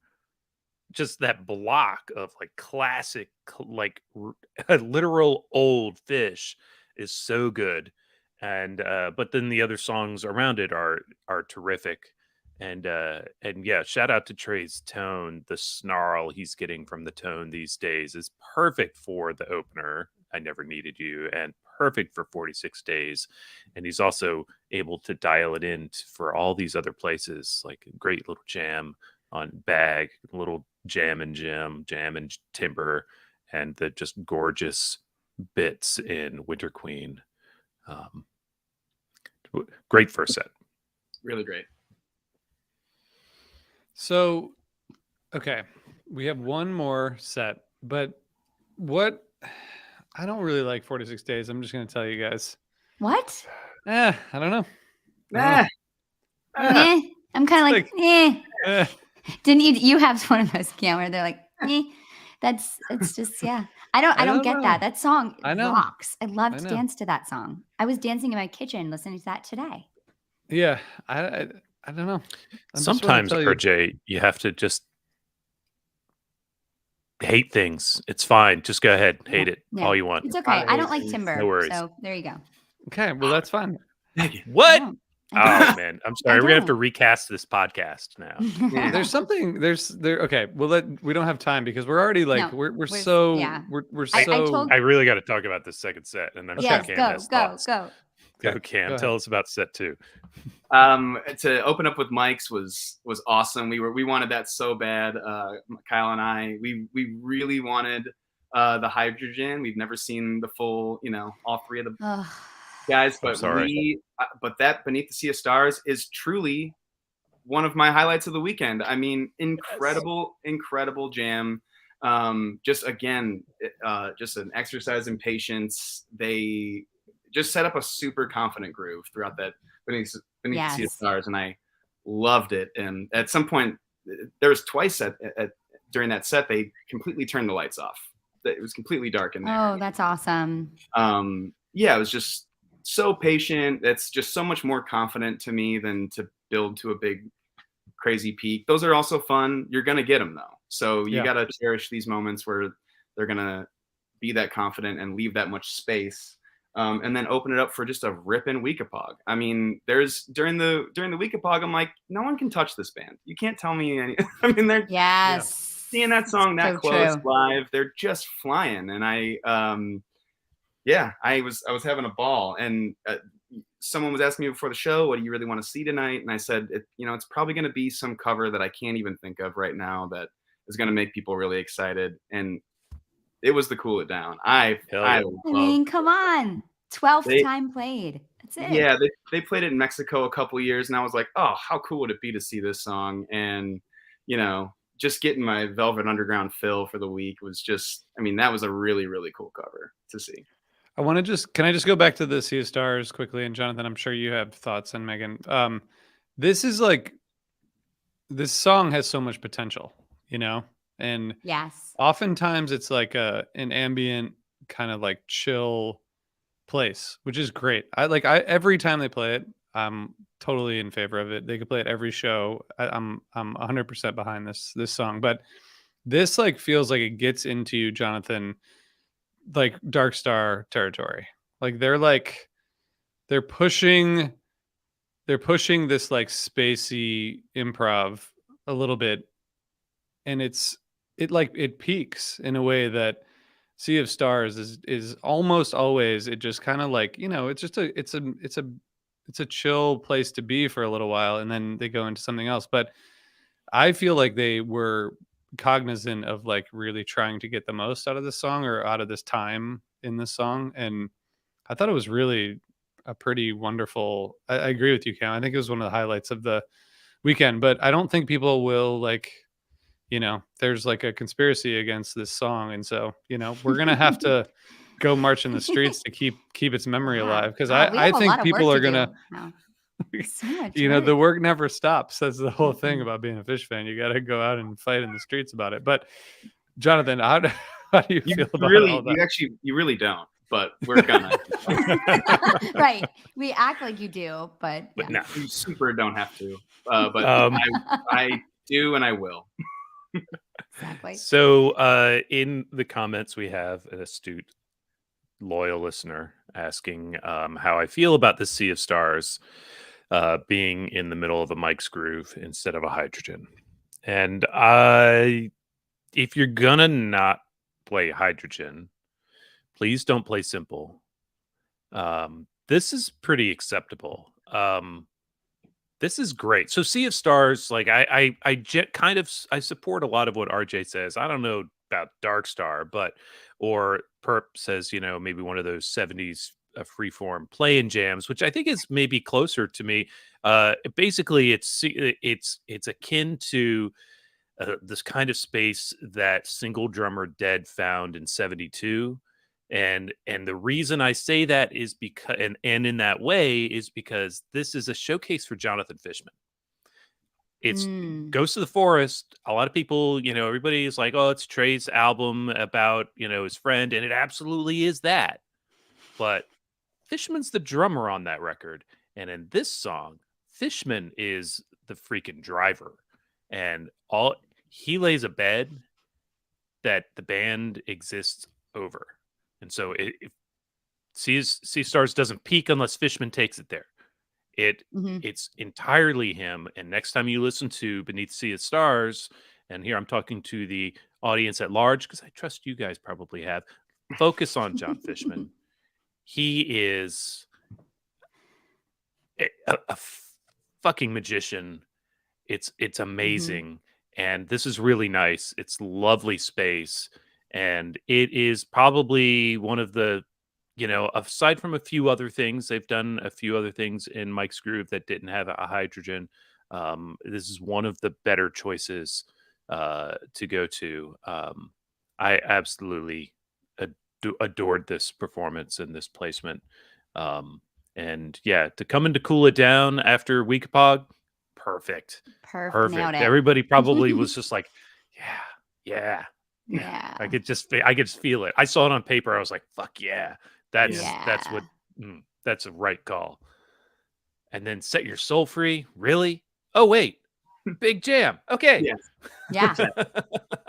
just that block of like classic, like literal old Phish is so good. And but then the other songs around it are terrific. And yeah, shout out to Trey's tone. The snarl he's getting from the tone these days is perfect for the opener, I Never Needed You, and perfect for 46 Days. And he's also able to dial it in for all these other places, like a great little jam on Bag, little jam and Timber, and the just gorgeous bits in Winter Queen. Great first set. Really great. So, okay, we have one more set, but I don't really like 46 Days. I'm just going to tell you guys. What? I don't know. I'm kind of like, Eh. Didn't you have one of those, Cam, where they're like, it's just, yeah. I don't get know. that. That song I know. rocks. I love to know. dance to that song. I was dancing in my kitchen listening to that today. Yeah, I don't know. Sometimes, RJ, you have to just hate things. It's fine. Just go ahead, hate it all you want. It's okay. I don't like Timber. No worries. So there you go. Okay, well that's fine. What? No, Oh man, I'm sorry. We're gonna have to recast this podcast now. Yeah. There's something. Okay. Well, we don't have time because we're already like No, we're so yeah. we're I so. told- I really got to talk about this second set, and I'm sure Yes, Cam go. has thoughts. Okay, Go, Cam. go ahead. Tell us about set 2. To open up with Mike's was awesome. We wanted that so bad. Kyle and I, we really wanted the Hydrogen. We've never seen the full, all 3 of the guys, but but that Beneath the Sea of Stars is truly one of my highlights of the weekend. I mean, incredible jam. Just again, just an exercise in patience. They just set up a super confident groove throughout that Beneath the Sea of Stars, and I loved it. And at some point, there was twice during that set they completely turned the lights off. It was completely dark in there. Oh, that's awesome. Yeah, it was just so patient. That's just so much more confident to me than to build to a big crazy peak. Those are also fun. You're gonna get them though, so you gotta cherish these moments where they're gonna be that confident and leave that much space, and then open it up for just a ripping Weekapog. I mean, there's during the Weekapog, I'm like, no one can touch this band. You can't tell me any. I mean, they're seeing that song that So close true. live. They're just flying, and I was having a ball. And someone was asking me before the show, what do you really want to see tonight? And I said, it's probably going to be some cover that I can't even think of right now that is going to make people really excited. And it was the Cool It Down. I mean, come on. 12th time played. That's it. Yeah, they played it in Mexico a couple years, and I was like, oh, how cool would it be to see this song? And, just getting my Velvet Underground fill for the week was just, that was a really, really cool cover to see. Can I just go back to the Sea of Stars quickly? And Jonathan, I'm sure you have thoughts, and Megan. This song has so much potential, and yes, oftentimes it's like an ambient kind of like chill place, which is great. Every time they play it, I'm totally in favor of it. They could play it every show. I'm 100% behind this song, but this feels like it gets into you, Jonathan, like Dark Star territory. They're pushing this like spacey improv a little bit, and it peaks in a way that Sea of Stars is almost always, it just kind of like, it's just it's a chill place to be for a little while, and then they go into something else. But I feel like they were cognizant of like really trying to get the most out of this song, or out of this time in this song. And I thought it was really a pretty wonderful. I agree with you, Cam. I think it was one of the highlights of the weekend. But I don't think people will like, there's like a conspiracy against this song, and so we're gonna have to go march in the streets to keep its memory Wow. alive. Because Wow, we I have a think lot of people work are to do gonna, now. So much the work. work never stops. That's the whole thing Mhm. about being a Phish fan. You got to go out and fight in the streets about it. But Jonathan, how do you feel about all that? You really don't, but we're gonna. Right. We act like you do, but But yeah. no. You super don't have to, but Um, I do, and I will. Exactly. So in the comments, we have an astute, loyal listener asking how I feel about the Sea of Stars being in the middle of a Mike's Groove instead of a hydrogen. And if you're gonna not play hydrogen, please don't play simple. This is pretty acceptable. This is great. So Sea of Stars, like I support a lot of what RJ says. I don't know about Dark Star, but or Perp says, maybe one of those 70s freeform play-in jams, which I think is maybe closer to me. Basically it's akin to this kind of space that Single Drummer Dead found in 72. And the reason I say that is because and in that way is because this is a showcase for Jonathan Fishman. It's Mm. Ghost of the Forest. A lot of people, everybody is like, oh, it's Trey's album about, his friend, and it absolutely is that. But Fishman's the drummer on that record. And in this song, Fishman is the freaking driver. And he lays a bed that the band exists over. And so Sea Stars doesn't peak unless Fishman takes it there. Mhm. It's entirely him. And next time you listen to Beneath Sea of Stars, and here I'm talking to the audience at large, because I trust you guys probably have, focus on John Fishman. He is a fucking magician. It's amazing. And this is really nice. It's lovely space. And it is probably one of the, aside from a few other things, they've done a few other things in Mike's Groove that didn't have a hydrogen. This is one of the better choices to go to. I absolutely adored this performance and this placement. And yeah, to come in to cool it down after Weekpog, perfect. Perfect. Nailed it. Everybody probably was just like, yeah. Yeah. I could just feel it. I saw it on paper. I was like, fuck yeah. That's that's a right call. And then Set Your Soul Free. Really? Oh wait. Big Jam. Okay. Yes. Yeah.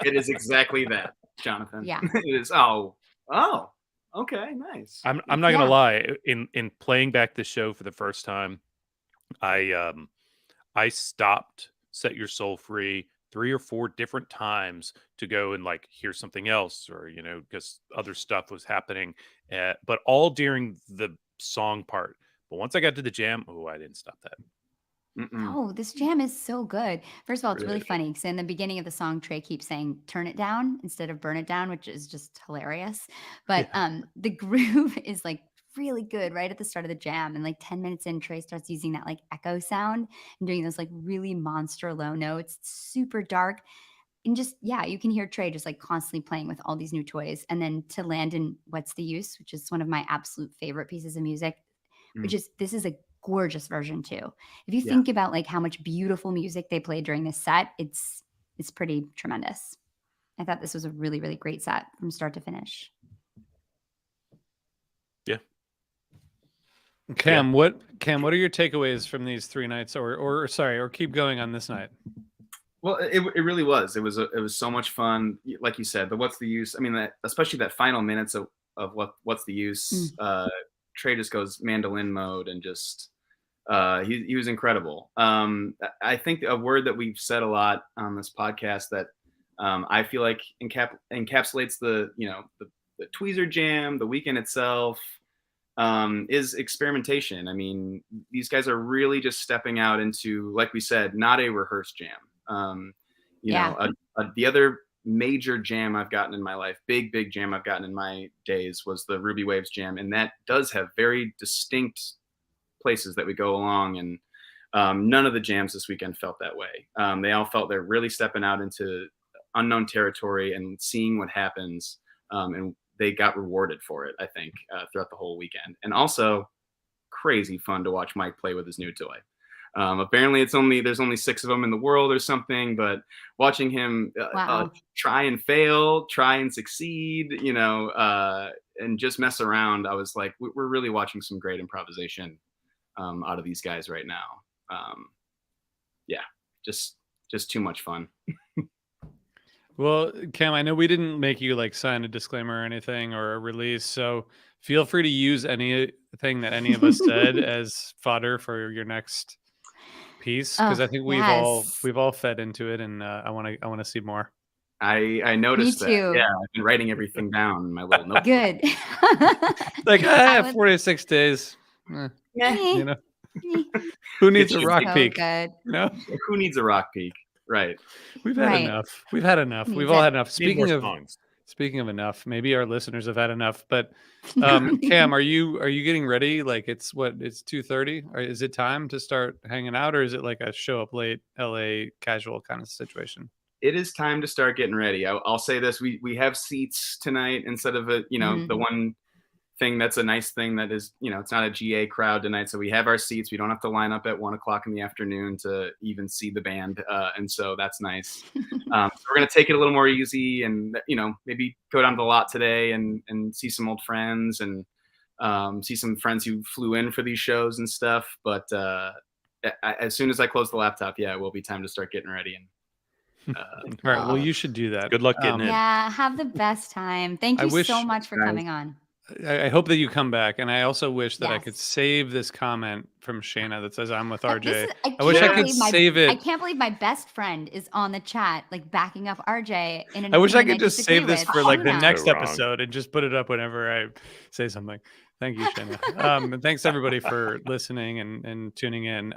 It is exactly that, Jonathan. Yeah. It is. Oh, okay, nice. I'm not gonna lie. In playing back the show for the first time, I stopped Set Your Soul Free 3 or 4 different times to go and like hear something else, or because other stuff was happening, but all during the song part. But once I got to the jam, I didn't stop that. Oh, this jam is so good. First of all, it's really Really. funny because in the beginning of the song, Trey keeps saying "turn it down" instead of "burn it down," which is just hilarious. But the groove is like really good right at the start of the jam, and like 10 minutes in, Trey starts using that like echo sound and doing those like really monster low notes. It's super dark. And just, yeah, you can hear Trey just like constantly playing with all these new toys. And then to land in What's the Use, which is one of my absolute favorite pieces of music, which is, this is a gorgeous version too. If you Yeah. think about like how much beautiful music they played during this set, it's pretty tremendous. I thought this was a really, really great set from start to finish. Yeah. Cam, what are your takeaways from these 3 nights, or keep going on this night? Well, it really was. It was so much fun. Like you said, the What's the Use? I mean, especially that final minutes of What's the Use? Trey just goes mandolin mode and just he was incredible. I think a word that we've said a lot on this podcast that I feel like encapsulates the the Tweezer Jam, the weekend itself, is experimentation. I mean, these guys are really just stepping out into, like we said, not a rehearsed jam. The other major jam I've gotten in my life, big jam I've gotten in my days, was the Ruby Waves Jam, and that does have very distinct places that we go along, and none of the jams this weekend felt that way. They all felt they're really stepping out into unknown territory and seeing what happens, and they got rewarded for it, I think, throughout the whole weekend. And also crazy fun to watch Mike play with his new toy. Apparently there's only 6 of them in the world or something, but watching him try and fail, try and succeed, and just mess around, I was like, we're really watching some great improvisation out of these guys right now. Just too much fun. Well, Cam, I know we didn't make you like sign a disclaimer or anything or a release, so feel free to use anything that any of us said as fodder for your next piece, because I think we've all fed into it, and I want to see more. I noticed Me too. that. Yeah, I've been writing everything down in my little notebook. Good. Like 46 days. You know, who needs a rock peak? Good. Who needs a rock peak? Right. We've had enough. We've had enough. We've all had enough. Speaking of enough, maybe our listeners have had enough. But Cam, are you getting ready? Like it's 2:30. Is it time to start hanging out, or is it like a show up late LA casual kind of situation? It is time to start getting ready. I'll say this: we have seats tonight instead of the one thing that's a nice thing that is, it's not a GA crowd tonight, so we have our seats. We don't have to line up at 1:00 in the afternoon to even see the band, and so that's nice. So we're gonna take it a little more easy, and maybe go down to the lot today and see some old friends, and see some friends who flew in for these shows and stuff. But as soon as I close the laptop, it will be time to start getting ready. And all right, well, you should do that. Good luck getting in. Yeah, have the best time. Thank you so much for coming on. I hope that you come back, and I also wish that I could save this comment from Shayna that says I'm with RJ. I wish I could save it. I can't believe my best friend is on the chat, like backing up RJ. I wish I could just save this for like the next episode and just put it up whenever I say something. Thank you, Shayna. And thanks everybody for listening and tuning in.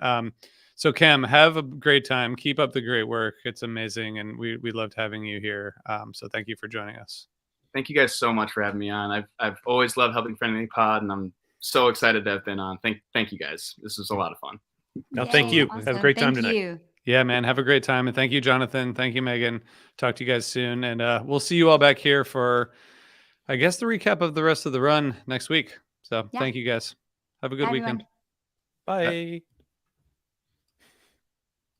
So Cam, have a great time. Keep up the great work. It's amazing, and we loved having you here. So thank you for joining us. Thank you guys so much for having me on. I've always loved helping Friendly Pod, and I'm so excited to have been on. Thank you guys. This was a lot of fun. No, thank you. Awesome. Have a great time tonight. Yeah, man. Have a great time. And thank you, Jonathan. Thank you, Megan. Talk to you guys soon. And we'll see you all back here for, I guess, the recap of the rest of the run next week. So thank you guys. Have a good weekend. Everyone. Bye.